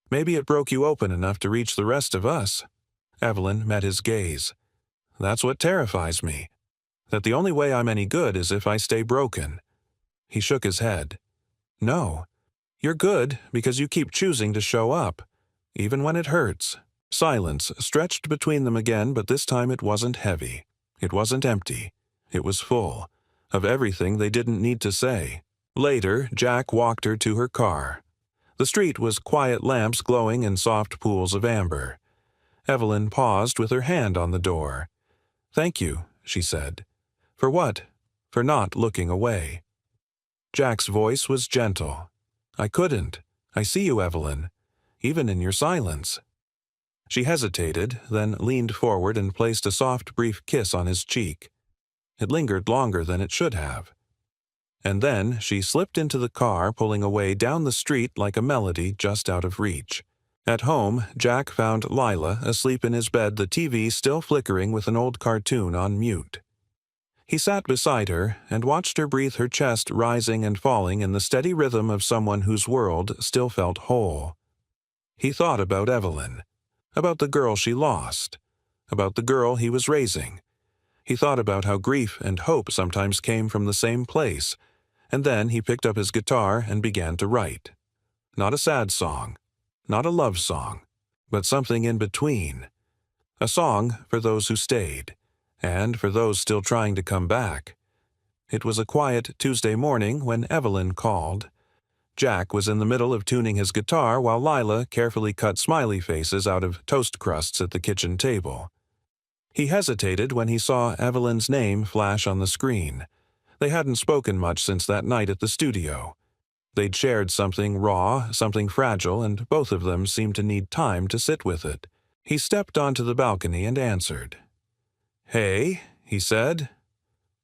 Speaker 1: Maybe it broke you open enough to reach the rest of us. Evelyn met his gaze. That's what terrifies me. That the only way I'm any good is if I stay broken. He shook his head. No. You're good because you keep choosing to show up, even when it hurts. Silence stretched between them again, but this time it wasn't heavy. It wasn't empty. It was full of everything they didn't need to say. Later, Jack walked her to her car. The street was quiet lamps glowing in soft pools of amber. Evelyn paused with her hand on the door. Thank you, she said. For what? For not looking away. Jack's voice was gentle. I couldn't. I see you, Evelyn, even in your silence. She hesitated, then leaned forward and placed a soft, brief kiss on his cheek. It lingered longer than it should have. And then she slipped into the car, pulling away down the street like a melody just out of reach. At home, Jack found Lila asleep in his bed, the TV still flickering with an old cartoon on mute. He sat beside her and watched her breathe, her chest rising and falling in the steady rhythm of someone whose world still felt whole. He thought about Evelyn, about the girl she lost, about the girl he was raising. He thought about how grief and hope sometimes came from the same place, and then he picked up his guitar and began to write. Not a sad song, not a love song, but something in between. A song for those who stayed, and for those still trying to come back. It was a quiet Tuesday morning when Evelyn called. Jack was in the middle of tuning his guitar while Lila carefully cut smiley faces out of toast crusts at the kitchen table. He hesitated when he saw Evelyn's name flash on the screen. They hadn't spoken much since that night at the studio. They'd shared something raw, something fragile, and both of them seemed to need time to sit with it. He stepped onto the balcony and answered. Hey, he said.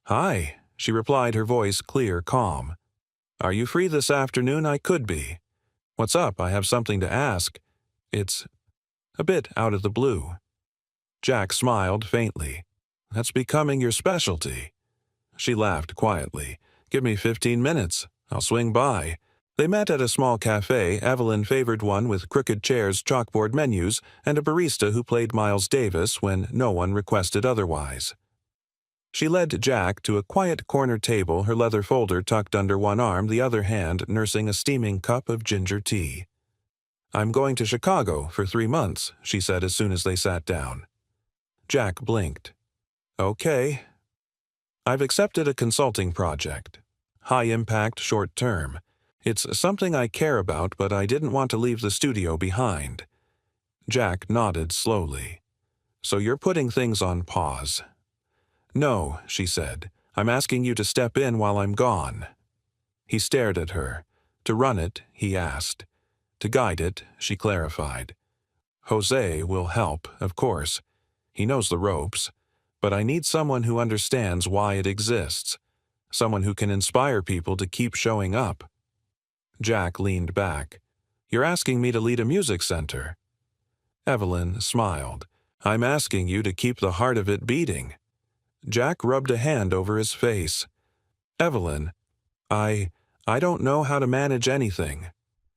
Speaker 1: Hi, she replied, her voice clear, calm. Are you free this afternoon? I could be. What's up? I have something to ask. It's a bit out of the blue. Jack smiled faintly. That's becoming your specialty. She laughed quietly. Give me 15 minutes. I'll swing by. They met at a small cafe. Evelyn favored one with crooked chairs, chalkboard menus, and a barista who played Miles Davis when no one requested otherwise. She led Jack to a quiet corner table, her leather folder tucked under one arm, the other hand nursing a steaming cup of ginger tea. I'm going to Chicago for 3 months, she said as soon as they sat down. Jack blinked. Okay. I've accepted a consulting project. High impact, short term. It's something I care about, but I didn't want to leave the studio behind. Jack nodded slowly. So you're putting things on pause. No, she said. I'm asking you to step in while I'm gone. He stared at her. To run it, he asked. To guide it, she clarified. Jose will help, of course. He knows the ropes. But I need someone who understands why it exists. Someone who can inspire people to keep showing up. Jack leaned back. You're asking me to lead a music center. Evelyn smiled. I'm asking you to keep the heart of it beating. Jack rubbed a hand over his face. Evelyn, I don't know how to manage anything.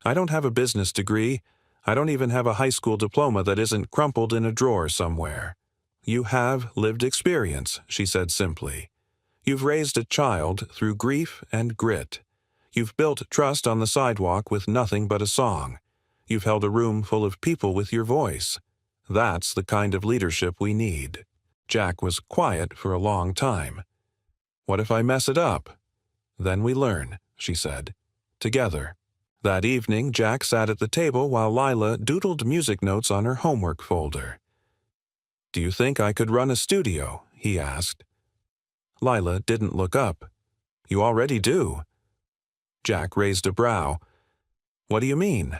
Speaker 1: I don't have a business degree. I don't even have a high school diploma that isn't crumpled in a drawer somewhere. You have lived experience, she said simply. You've raised a child through grief and grit. You've built trust on the sidewalk with nothing but a song. You've held a room full of people with your voice. That's the kind of leadership we need. Jack was quiet for a long time. What if I mess it up? Then we learn, she said. Together. That evening, Jack sat at the table while Lila doodled music notes on her homework folder. Do you think I could run a studio? He asked. Lila didn't look up. You already do. Jack raised a brow. What do you mean?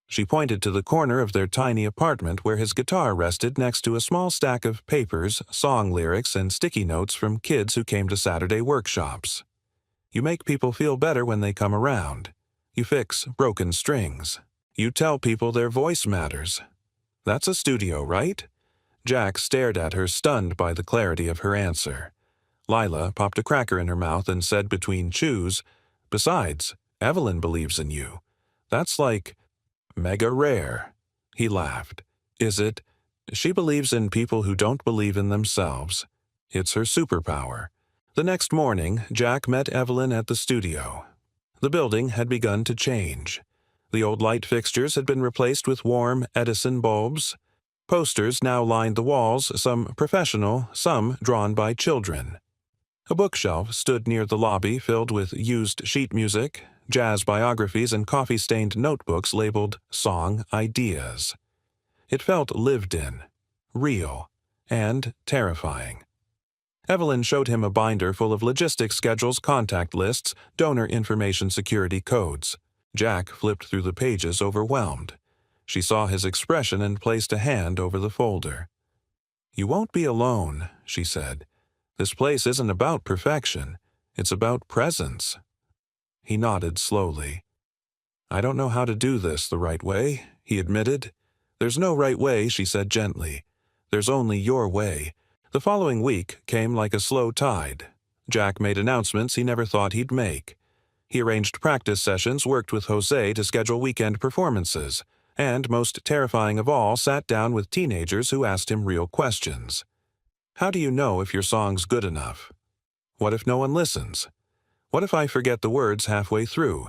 Speaker 1: She pointed to the corner of their tiny apartment where his guitar rested next to a small stack of papers, song lyrics, and sticky notes from kids who came to Saturday workshops. You make people feel better when they come around. You fix broken strings. You tell people their voice matters. That's a studio, right? Jack stared at her, stunned by the clarity of her answer. Lila popped a cracker in her mouth and said between chews, Besides, Evelyn believes in you. That's like mega rare. He laughed. Is it? She believes in people who don't believe in themselves. It's her superpower. The next morning, Jack met Evelyn at the studio. The building had begun to change. The old light fixtures had been replaced with warm Edison bulbs. Posters now lined the walls, some professional, some drawn by children. A bookshelf stood near the lobby filled with used sheet music, jazz biographies, and coffee-stained notebooks labeled Song Ideas. It felt lived in, real, and terrifying. Evelyn showed him a binder full of logistics schedules, contact lists, donor information security codes. Jack flipped through the pages, overwhelmed. She saw his expression and placed a hand over the folder. You won't be alone, she said. This place isn't about perfection. It's about presence. He nodded slowly. I don't know how to do this the right way, he admitted. There's no right way, she said gently. There's only your way. The following week came like a slow tide. Jack made announcements he never thought he'd make. He arranged practice sessions, worked with Jose to schedule weekend performances, and, most terrifying of all, sat down with teenagers who asked him real questions. How do you know if your song's good enough? What if no one listens? What if I forget the words halfway through?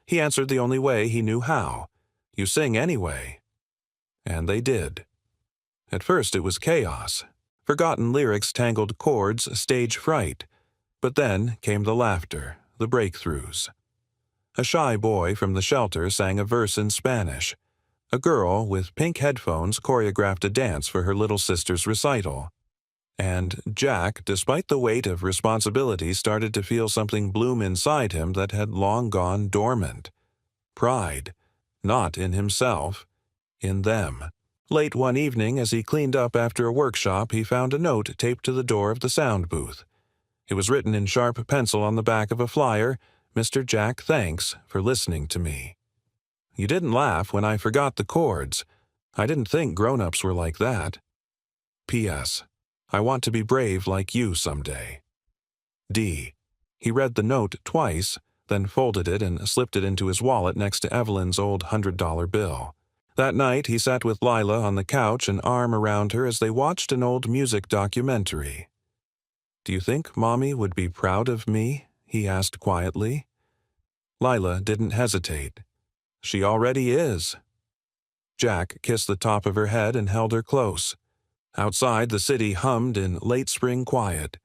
Speaker 1: He answered the only way he knew how. You sing anyway. And they did. At first it was chaos. Forgotten lyrics, tangled chords, stage fright. But then came the laughter, the breakthroughs. A shy boy from the shelter sang a verse in Spanish. A girl with pink headphones choreographed a dance for her little sister's recital. And Jack, despite the weight of responsibility, started to feel something bloom inside him that had long gone dormant. Pride, not in himself, in them. Late one evening, as he cleaned up after a workshop, he found a note taped to the door of the sound booth. It was written in sharp pencil on the back of a flyer, Mr. Jack, thanks for listening to me. You didn't laugh when I forgot the chords. I didn't think grown-ups were like that. P.S. I want to be brave like you someday. D. He read the note twice, then folded it and slipped it into his wallet next to Evelyn's old $100 bill. That night, he sat with Lila on the couch, an arm around her as they watched an old music documentary. Do you think Mommy would be proud of me? He asked quietly. Lila didn't hesitate. She already is. Jack kissed the top of her head and held her close. Outside, the city hummed in late spring quiet.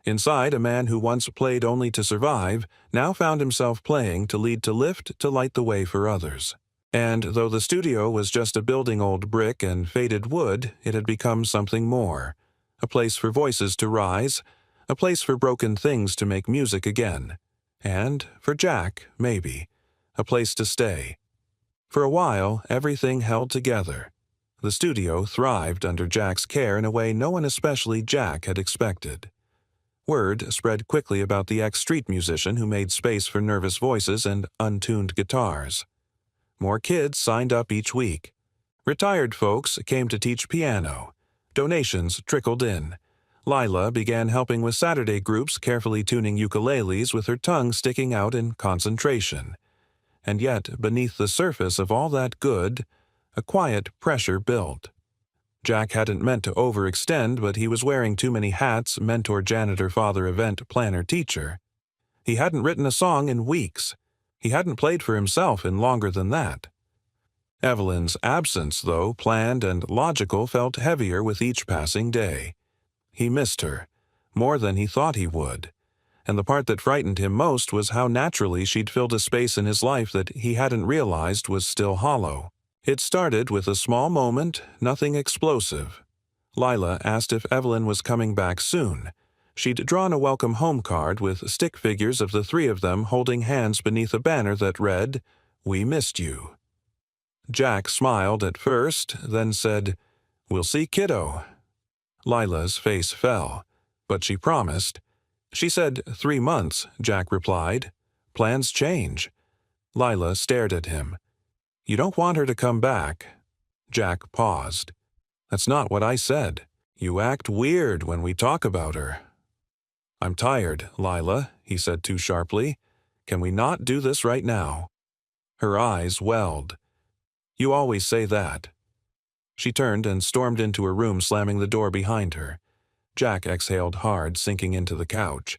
Speaker 1: Inside, a man who once played only to survive now found himself playing to lead, to lift, to light the way for others. And though the studio was just a building old brick and faded wood, it had become something more. A place for voices to rise, a place for broken things to make music again. And, for Jack, maybe, a place to stay. For a while, everything held together. The studio thrived under Jack's care in a way no one, especially Jack, had expected. Word spread quickly about the ex-street musician who made space for nervous voices and untuned guitars. More kids signed up each week. Retired folks came to teach piano. Donations trickled in. Lila began helping with Saturday groups, carefully tuning ukuleles with her tongue sticking out in concentration. And yet, beneath the surface of all that good, a quiet pressure built. Jack hadn't meant to overextend, but he was wearing too many hats: mentor, janitor, father, event planner, teacher. He hadn't written a song in weeks. He hadn't played for himself in longer than that. Evelyn's absence, though planned and logical, felt heavier with each passing day. He missed her, more than he thought he would. And the part that frightened him most was how naturally she'd filled a space in his life that he hadn't realized was still hollow. It started with a small moment, nothing explosive. Lila asked if Evelyn was coming back soon. She'd drawn a welcome home card with stick figures of the three of them holding hands beneath a banner that read, "We missed you." Jack smiled at first, then said, "We'll see, kiddo." Lila's face fell, but she promised. She said 3 months, Jack replied. Plans change. Lila stared at him. "You don't want her to come back." Jack paused. "That's not what I said. You act weird when we talk about her." "I'm tired, Lila," he said too sharply. "Can we not do this right now?" Her eyes welled. "You always say that." She turned and stormed into her room, slamming the door behind her. Jack exhaled hard, sinking into the couch.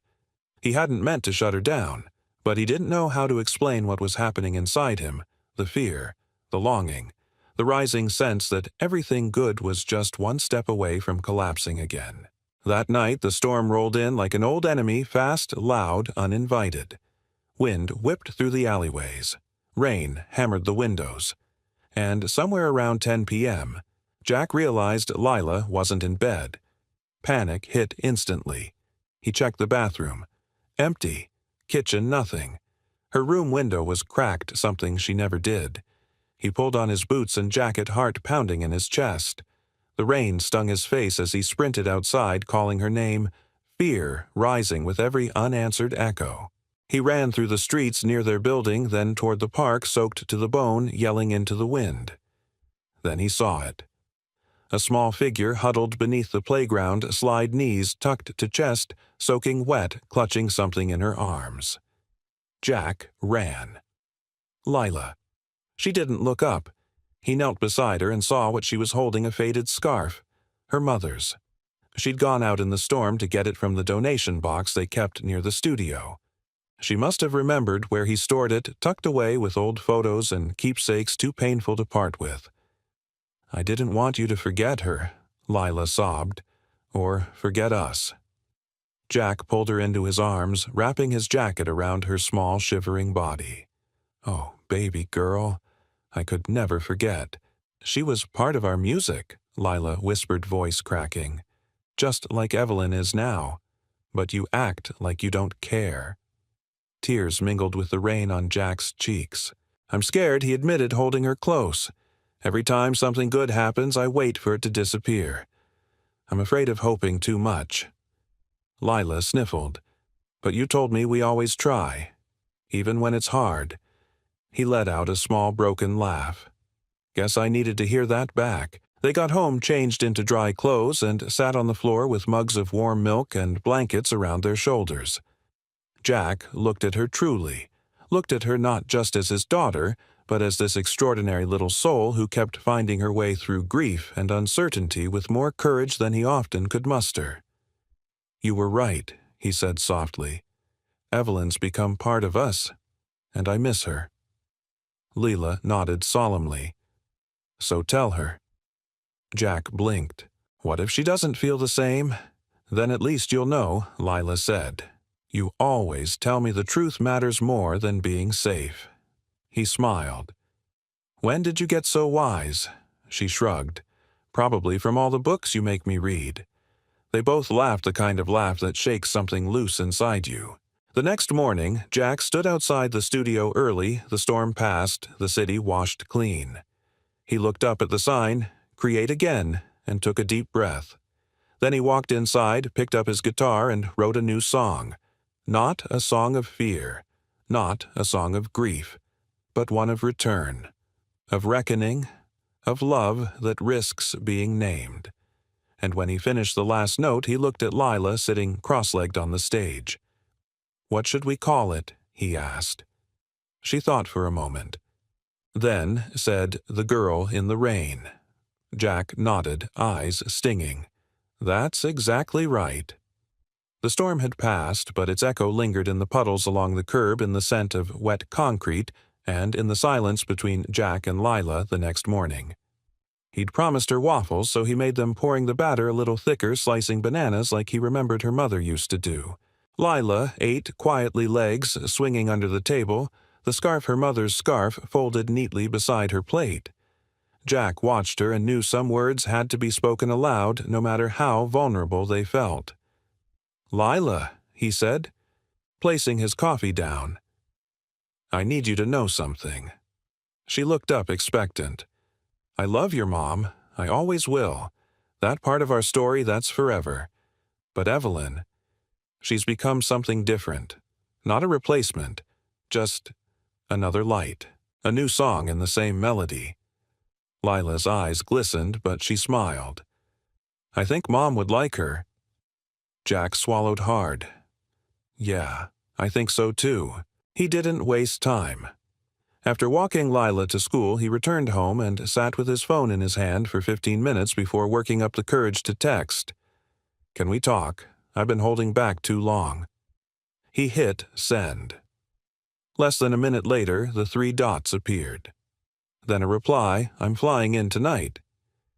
Speaker 1: He hadn't meant to shut her down, but he didn't know how to explain what was happening inside him, the fear, the longing, the rising sense that everything good was just one step away from collapsing again. That night the storm rolled in like an old enemy, fast, loud, uninvited. Wind whipped through the alleyways. Rain hammered the windows. And somewhere around 10 p.m., Jack realized Lila wasn't in bed. Panic hit instantly. He checked the bathroom. Empty. Kitchen, nothing. Her room window was cracked, something she never did. He pulled on his boots and jacket, heart pounding in his chest. The rain stung his face as he sprinted outside, calling her name, fear rising with every unanswered echo. He ran through the streets near their building, then toward the park, soaked to the bone, yelling into the wind. Then he saw it. A small figure huddled beneath the playground, slide knees tucked to chest, soaking wet, clutching something in her arms. Jack ran. Lila. She didn't look up. He knelt beside her and saw what she was holding, a faded scarf. Her mother's. She'd gone out in the storm to get it from the donation box they kept near the studio. She must have remembered where he stored it, tucked away with old photos and keepsakes too painful to part with. "I didn't want you to forget her," Lila sobbed, "or forget us." Jack pulled her into his arms, wrapping his jacket around her small, shivering body. "Oh, baby girl, I could never forget. She was part of our music," Lila whispered, voice cracking. "Just like Evelyn is now. But you act like you don't care." Tears mingled with the rain on Jack's cheeks. "I'm scared," he admitted, holding her close. "Every time something good happens, I wait for it to disappear. I'm afraid of hoping too much." Lila sniffled. "But you told me we always try, even when it's hard." He let out a small broken laugh. "Guess I needed to hear that back." They got home, changed into dry clothes, and sat on the floor with mugs of warm milk and blankets around their shoulders. Jack looked at her truly, looked at her not just as his daughter, but as this extraordinary little soul who kept finding her way through grief and uncertainty with more courage than he often could muster. "You were right," he said softly. "Evelyn's become part of us, and I miss her." Lila nodded solemnly. "So tell her." Jack blinked. "What if she doesn't feel the same? Then at least you'll know," Lila said. "You always tell me the truth matters more than being safe." He smiled. "When did you get so wise?" She shrugged. "Probably from all the books you make me read." They both laughed, the kind of laugh that shakes something loose inside you. The next morning, Jack stood outside the studio early. The storm passed, the city washed clean. He looked up at the sign, "Create Again," and took a deep breath. Then he walked inside, picked up his guitar, and wrote a new song. Not a song of fear, not a song of grief, but one of return, of reckoning, of love that risks being named. And when he finished the last note, he looked at Lila sitting cross-legged on the stage. "What should we call it?" he asked. She thought for a moment. Then said, "The Girl in the Rain." Jack nodded, eyes stinging. "That's exactly right." The storm had passed, but its echo lingered in the puddles along the curb, in the scent of wet concrete, and in the silence between Jack and Lila the next morning. He'd promised her waffles, so he made them, pouring the batter a little thicker, slicing bananas like he remembered her mother used to do. Lila ate quietly, legs swinging under the table, the scarf her mother's scarf folded neatly beside her plate. Jack watched her and knew some words had to be spoken aloud, no matter how vulnerable they felt. "Lila," he said, placing his coffee down. "I need you to know something." She looked up expectant. "I love your mom. I always will. That part of our story, that's forever. But Evelyn, she's become something different. Not a replacement, just another light. A new song in the same melody." Lila's eyes glistened, but she smiled. "I think Mom would like her." Jack swallowed hard. "Yeah, I think so too." He didn't waste time. After walking Lila to school, he returned home and sat with his phone in his hand for 15 minutes before working up the courage to text. "Can we talk? I've been holding back too long." He hit send. Less than a minute later, the 3 dots appeared. Then a reply, "I'm flying in tonight."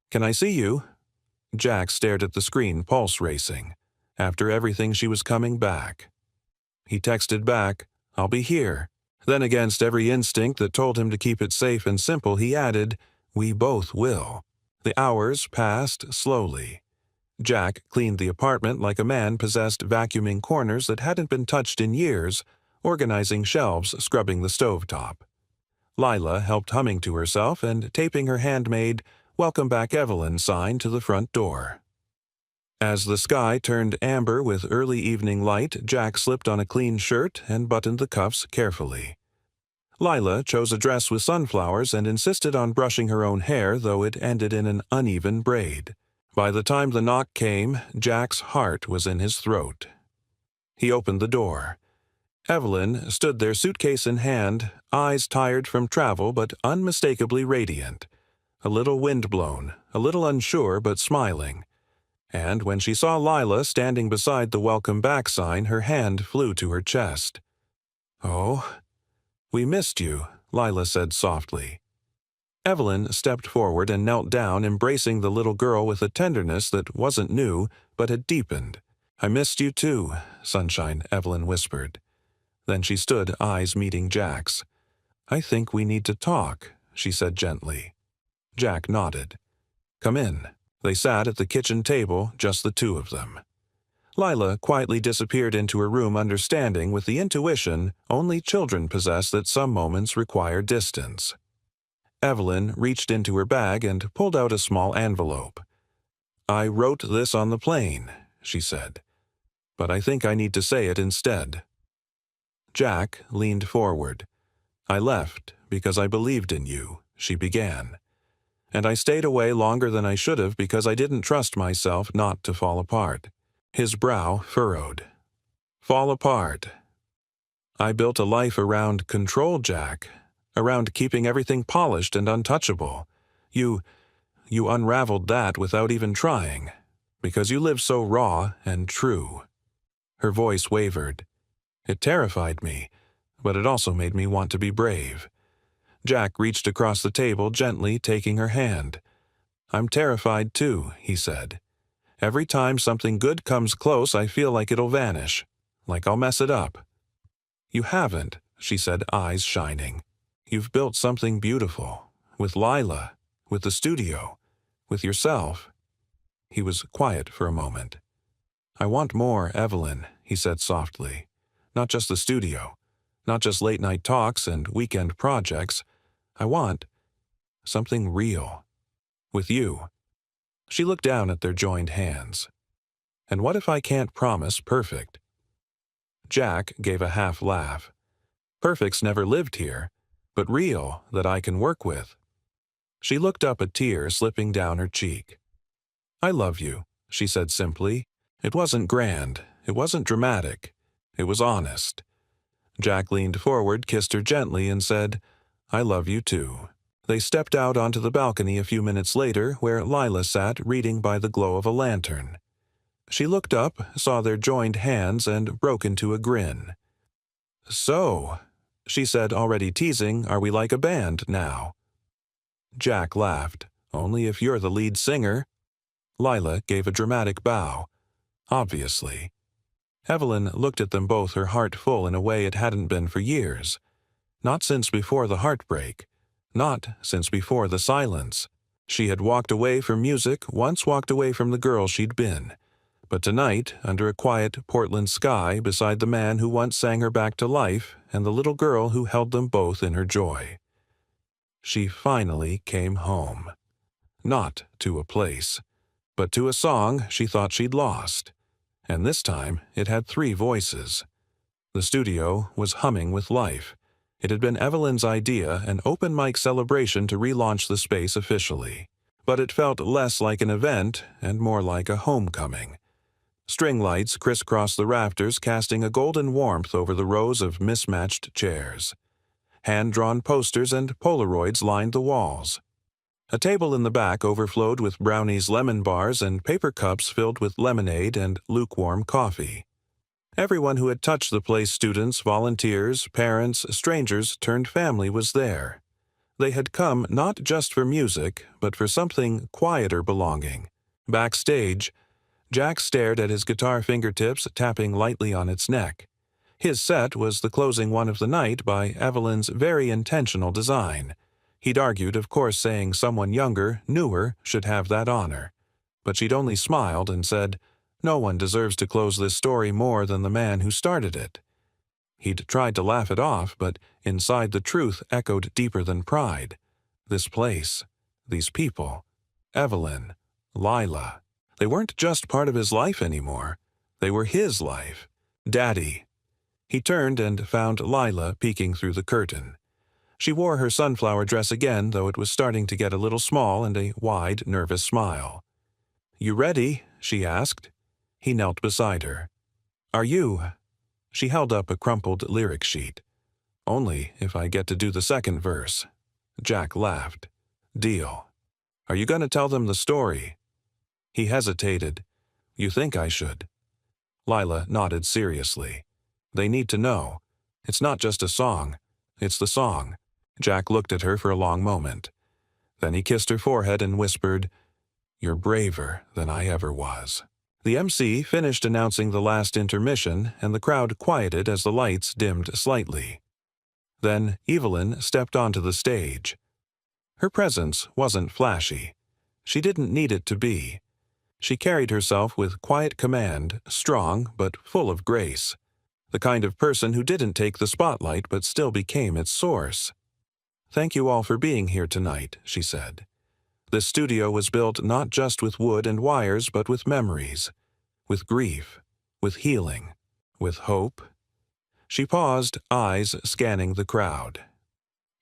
Speaker 1: "Can I see you?" Jack stared at the screen, pulse racing. After everything, she was coming back. He texted back, "I'll be here." Then, against every instinct that told him to keep it safe and simple, he added, "We both will." The hours passed slowly. Jack cleaned the apartment like a man possessed, vacuuming corners that hadn't been touched in years, organizing shelves, scrubbing the stovetop. Lila helped, humming to herself and taping her handmade "Welcome Back Evelyn" sign to the front door. As the sky turned amber with early evening light, Jack slipped on a clean shirt and buttoned the cuffs carefully. Lila chose a dress with sunflowers and insisted on brushing her own hair, though it ended in an uneven braid. By the time the knock came, Jack's heart was in his throat. He opened the door. Evelyn stood there, suitcase in hand, eyes tired from travel but unmistakably radiant. A little windblown, a little unsure but smiling. And when she saw Lila standing beside the "Welcome Back" sign, her hand flew to her chest. "Oh, we missed you," Lila said softly. Evelyn stepped forward and knelt down, embracing the little girl with a tenderness that wasn't new, but had deepened. "I missed you too, Sunshine," Evelyn whispered. Then she stood, eyes meeting Jack's. "I think we need to talk," she said gently. Jack nodded. "Come in." They sat at the kitchen table, just the 2 of them. Lila quietly disappeared into her room, understanding with the intuition only children possess that some moments require distance. Evelyn reached into her bag and pulled out a small envelope. "I wrote this on the plane," she said, "but I think I need to say it instead." Jack leaned forward. "I left because I believed in you," she began. "And I stayed away longer than I should have because I didn't trust myself not to fall apart." His brow furrowed. "Fall apart." "I built a life around control, Jack, around keeping everything polished and untouchable. You unraveled that without even trying, because you live so raw and true." Her voice wavered. It terrified me, but it also made me want to be brave. Jack reached across the table, gently taking her hand. "I'm terrified too," he said. "Every time something good comes close, I feel like it'll vanish, like I'll mess it up." "You haven't," she said, eyes shining. "You've built something beautiful, with Lila, with the studio, with yourself." He was quiet for a moment. "I want more, Evelyn," he said softly. "Not just the studio, not just late-night talks and weekend projects. I want something real. With you." She looked down at their joined hands. "And what if I can't promise perfect?" Jack gave a half laugh. "Perfect's never lived here, but real, that I can work with." She looked up, a tear slipping down her cheek. "I love you," she said simply. It wasn't grand, it wasn't dramatic, it was honest. Jack leaned forward, kissed her gently, and said, "I love you too." They stepped out onto the balcony a few minutes later, where Lila sat reading by the glow of a lantern. She looked up, saw their joined hands, and broke into a grin. "So," she said, already teasing, "are we like a band now?" Jack laughed. "Only if you're the lead singer." Lila gave a dramatic bow. "Obviously." Evelyn looked at them both, her heart full in a way it hadn't been for years. Not since before the heartbreak. Not since before the silence. She had walked away from music, once walked away from the girl she'd been. But tonight, under a quiet Portland sky, beside the man who once sang her back to life and the little girl who held them both in her joy. She finally came home. Not to a place, but to a song she thought she'd lost. And this time it had 3 voices. The studio was humming with life. It had been Evelyn's idea, an open mic celebration to relaunch the space officially. But it felt less like an event and more like a homecoming. String lights crisscrossed the rafters, casting a golden warmth over the rows of mismatched chairs. Hand-drawn posters and Polaroids lined the walls. A table in the back overflowed with brownies, lemon bars, and paper cups filled with lemonade and lukewarm coffee. Everyone who had touched the place, students, volunteers, parents, strangers turned family, was there. They had come not just for music, but for something quieter belonging. Backstage, Jack stared at his guitar fingertips, tapping lightly on its neck. His set was the closing one of the night by Evelyn's very intentional design. He'd argued, of course, saying someone younger, newer, should have that honor. But she'd only smiled and said, "No one deserves to close this story more than the man who started it." He'd tried to laugh it off, but inside the truth echoed deeper than pride. This place, these people, Evelyn, Lila, they weren't just part of his life anymore. They were his life. Daddy. He turned and found Lila peeking through the curtain. She wore her sunflower dress again, though it was starting to get a little small, and a wide, nervous smile. "You ready?" she asked. He knelt beside her. "Are you?" She held up a crumpled lyric sheet. "Only if I get to do the second verse." Jack laughed. "Deal. Are you going to tell them the story?" He hesitated. "You think I should?" Lila nodded seriously. "They need to know. It's not just a song. It's the song." Jack looked at her for a long moment. Then he kissed her forehead and whispered, "You're braver than I ever was." The MC finished announcing the last intermission, and the crowd quieted as the lights dimmed slightly. Then Evelyn stepped onto the stage. Her presence wasn't flashy. She didn't need it to be. She carried herself with quiet command, strong but full of grace. The kind of person who didn't take the spotlight but still became its source. "Thank you all for being here tonight," she said. This studio was built not just with wood and wires, but with memories, with grief, with healing, with hope. She paused, eyes scanning the crowd.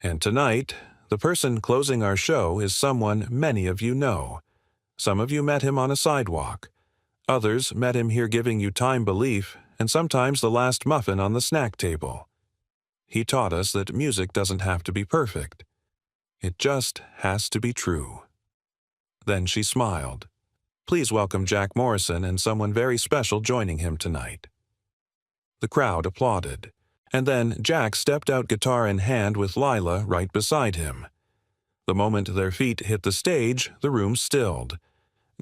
Speaker 1: "And tonight, the person closing our show is someone many of you know. Some of you met him on a sidewalk. Others met him here giving you time belief, and sometimes the last muffin on the snack table. He taught us that music doesn't have to be perfect. It just has to be true." Then she smiled. "Please welcome Jack Morrison and someone very special joining him tonight." The crowd applauded, and then Jack stepped out, guitar in hand, with Lila right beside him. The moment their feet hit the stage, the room stilled.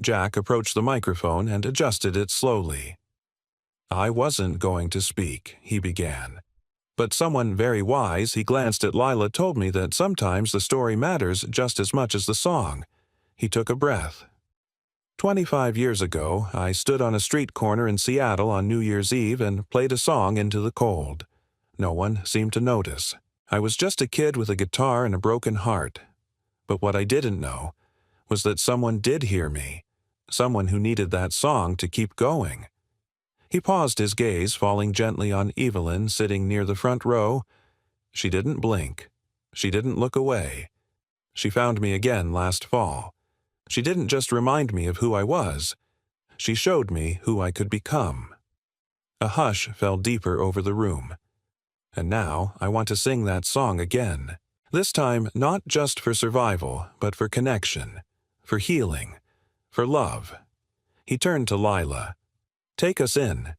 Speaker 1: Jack approached the microphone and adjusted it slowly. "I wasn't going to speak," he began. "But someone very wise," he glanced at Lila, "told me that sometimes the story matters just as much as the song." He took a breath. 25 years ago, I stood on a street corner in Seattle on New Year's Eve and played a song into the cold. No one seemed to notice. I was just a kid with a guitar and a broken heart. But what I didn't know was that someone did hear me, someone who needed that song to keep going." He paused, his gaze falling gently on Evelyn, sitting near the front row. She didn't blink. She didn't look away. She found me again last fall. She didn't just remind me of who I was. She showed me who I could become. A hush fell deeper over the room. And now I want to sing that song again. This time not just for survival, but for connection, for healing, for love. He turned to Lila. "Take us in."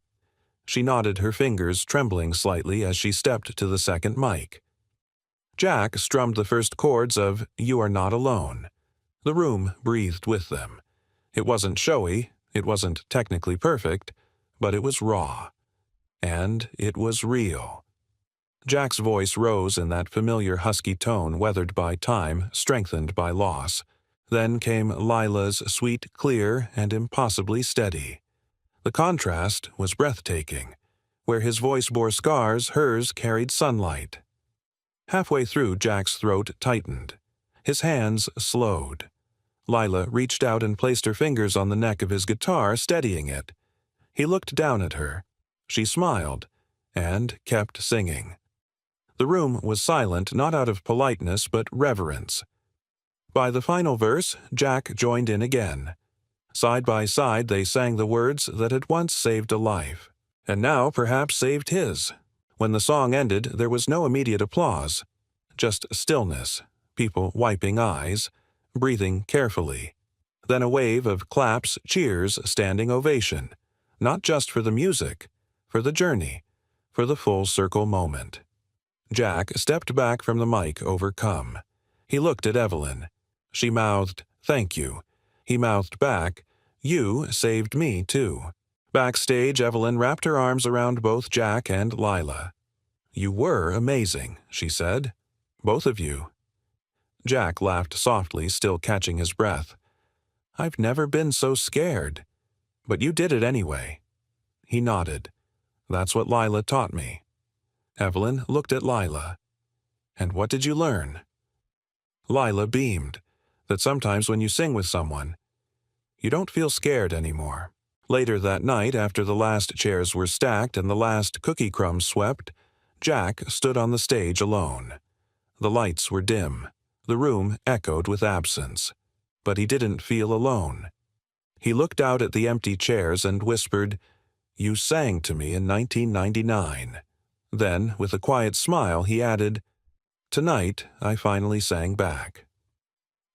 Speaker 1: She nodded, her fingers trembling slightly as she stepped to the second mic. Jack strummed the first chords of "You Are Not Alone." The room breathed with them. It wasn't showy, it wasn't technically perfect, but it was raw. And it was real. Jack's voice rose in that familiar husky tone weathered by time, strengthened by loss. Then came Lila's sweet, clear, and impossibly steady. The contrast was breathtaking. Where his voice bore scars, hers carried sunlight. Halfway through, Jack's throat tightened. His hands slowed. Lila reached out and placed her fingers on the neck of his guitar, steadying it. He looked down at her. She smiled, and kept singing. The room was silent, not out of politeness, but reverence. By the final verse, Jack joined in again. Side by side, they sang the words that had once saved a life, and now perhaps saved his. When the song ended, there was no immediate applause, just stillness, people wiping eyes, breathing carefully. Then a wave of claps, cheers, standing ovation, not just for the music, for the journey, for the full circle moment. Jack stepped back from the mic, overcome. He looked at Evelyn. She mouthed, "Thank you." He mouthed back, "You saved me, too." Backstage, Evelyn wrapped her arms around both Jack and Lila. "You were amazing," she said. "Both of you." Jack laughed softly, still catching his breath. "I've never been so scared. But you did it anyway." He nodded. "That's what Lila taught me." Evelyn looked at Lila. "And what did you learn?" Lila beamed. That sometimes when you sing with someone, you don't feel scared anymore. Later that night, after the last chairs were stacked and the last cookie crumbs swept, Jack stood on the stage alone. The lights were dim. The room echoed with absence. But he didn't feel alone. He looked out at the empty chairs and whispered, "You sang to me in 1999. Then, with a quiet smile, he added, "Tonight, I finally sang back."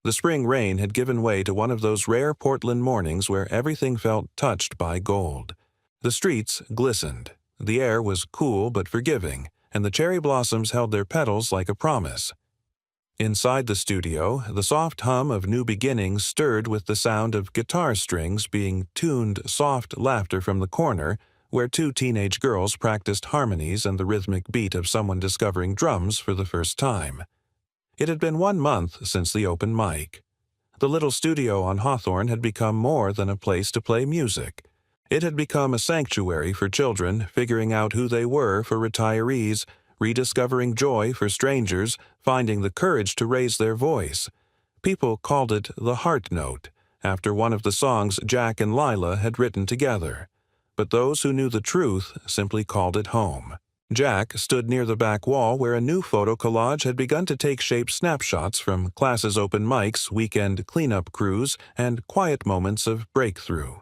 Speaker 1: The spring rain had given way to one of those rare Portland mornings where everything felt touched by gold. The streets glistened, the air was cool but forgiving, and the cherry blossoms held their petals like a promise. Inside the studio, the soft hum of new beginnings stirred with the sound of guitar strings being tuned, soft laughter from the corner, where two teenage girls practiced harmonies and the rhythmic beat of someone discovering drums for the first time. It had been 1 month since the open mic. The little studio on Hawthorne had become more than a place to play music. It had become a sanctuary for children, figuring out who they were for retirees, rediscovering joy for strangers, finding the courage to raise their voice. People called it the Heart Note, after one of the songs Jack and Lila had written together. But those who knew the truth simply called it home. Jack stood near the back wall where a new photo collage had begun to take shape, snapshots from classes' open mics, weekend cleanup crews, and quiet moments of breakthrough.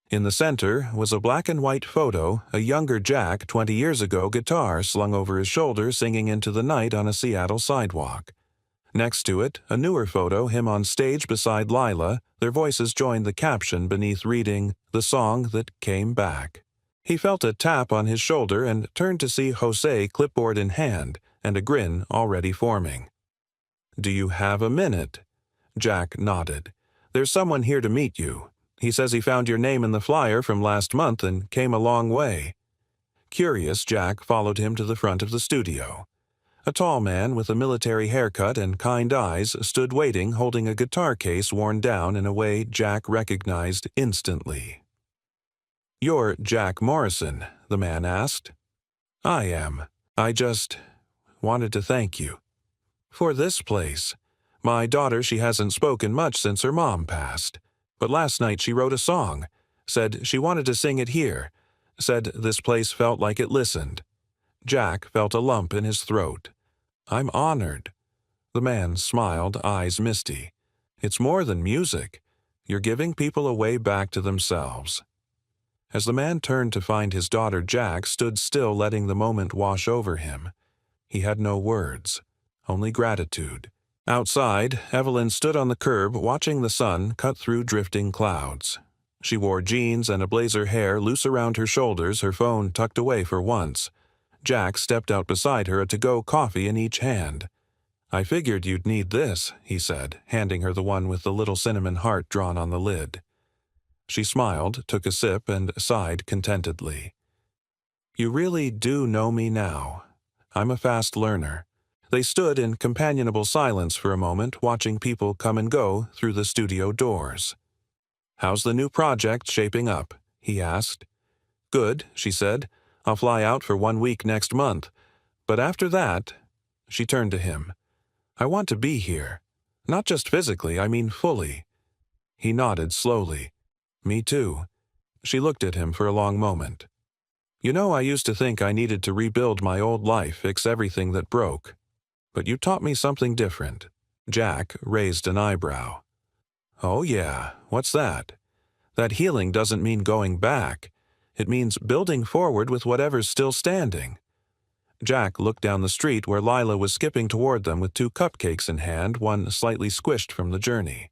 Speaker 1: In the center was a black and white photo, a younger Jack 20 years ago, guitar slung over his shoulder, singing into the night on a Seattle sidewalk. Next to it, a newer photo, him on stage beside Lila. Their voices joined the caption beneath reading, "The Song That Came Back." He felt a tap on his shoulder and turned to see Jose, clipboard in hand, and a grin already forming. "Do you have a minute?" Jack nodded. "There's someone here to meet you. He says he found your name in the flyer from last month and came a long way." Curious, Jack followed him to the front of the studio. A tall man with a military haircut and kind eyes stood waiting, holding a guitar case worn down in a way Jack recognized instantly. "You're Jack Morrison?" the man asked. "I am. I just wanted to thank you. For this place. My daughter, she hasn't spoken much since her mom passed. But last night she wrote a song. Said she wanted to sing it here. Said this place felt like it listened." Jack felt a lump in his throat. "I'm honored." The man smiled, eyes misty. "It's more than music. You're giving people a way back to themselves." As the man turned to find his daughter, Jack stood still, letting the moment wash over him. He had no words, only gratitude. Outside, Evelyn stood on the curb, watching the sun cut through drifting clouds. She wore jeans and a blazer, hair loose around her shoulders, her phone tucked away for once. Jack stepped out beside her, a to-go coffee in each hand. "I figured you'd need this," he said, handing her the one with the little cinnamon heart drawn on the lid. She smiled, took a sip, and sighed contentedly. You really do know me now. I'm a fast learner." They stood in companionable silence for a moment, watching people come and go through the studio doors. "How's the new project shaping up?" he asked. "Good," she said. "I'll fly out for 1 week next month. But after that," she turned to him, "I want to be here. Not just physically, I mean fully." He nodded slowly. "Me too." She looked at him for a long moment. "You know, I used to think I needed to rebuild my old life, fix everything that broke. But you taught me something different." Jack raised an eyebrow. "Oh yeah, what's that?" "That healing doesn't mean going back. It means building forward with whatever's still standing." Jack looked down the street where Lila was skipping toward them with 2 cupcakes in hand, one slightly squished from the journey.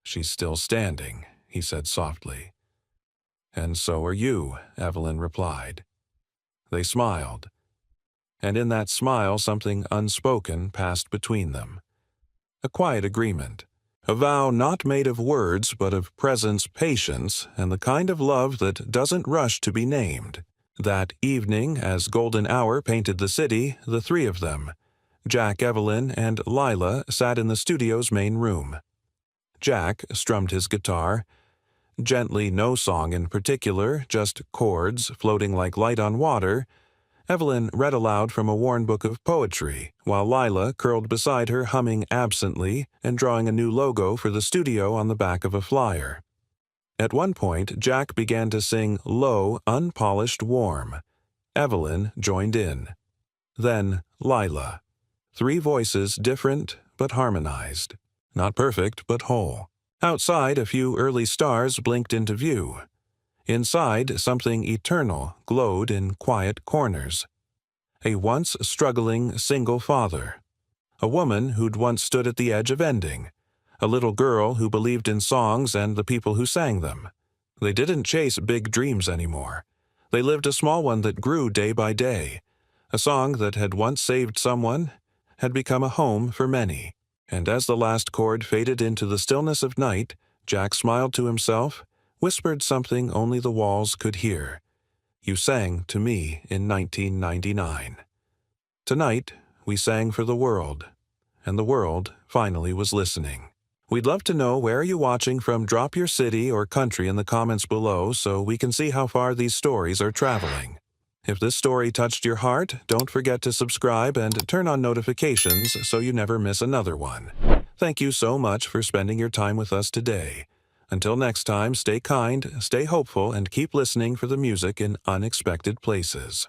Speaker 1: "She's still standing," he said softly. "And so are you," Evelyn replied. They smiled. And in that smile something unspoken passed between them. A quiet agreement. A vow not made of words but of presence, patience, and the kind of love that doesn't rush to be named. That evening, as golden hour painted the city, the 3 of them, Jack, Evelyn, and Lila, sat in the studio's main room. Jack strummed his guitar. Gently, no song in particular, just chords floating like light on water. Evelyn read aloud from a worn book of poetry, while Lila curled beside her humming absently and drawing a new logo for the studio on the back of a flyer. At one point, Jack began to sing low, unpolished warm. Evelyn joined in. Then Lila. 3 voices different but harmonized. Not perfect but whole. Outside, a few early stars blinked into view. Inside, something eternal glowed in quiet corners. A once struggling single father. A woman who'd once stood at the edge of ending. A little girl who believed in songs and the people who sang them. They didn't chase big dreams anymore. They lived a small one that grew day by day. A song that had once saved someone had become a home for many. And as the last chord faded into the stillness of night, Jack smiled to himself, whispered something only the walls could hear. "You sang to me in 1999. Tonight, we sang for the world, and the world finally was listening." We'd love to know where you're watching from. Drop your city or country in the comments below so we can see how far these stories are traveling. If this story touched your heart, don't forget to subscribe and turn on notifications so you never miss another one. Thank you so much for spending your time with us today. Until next time, stay kind, stay hopeful, and keep listening for the music in unexpected places.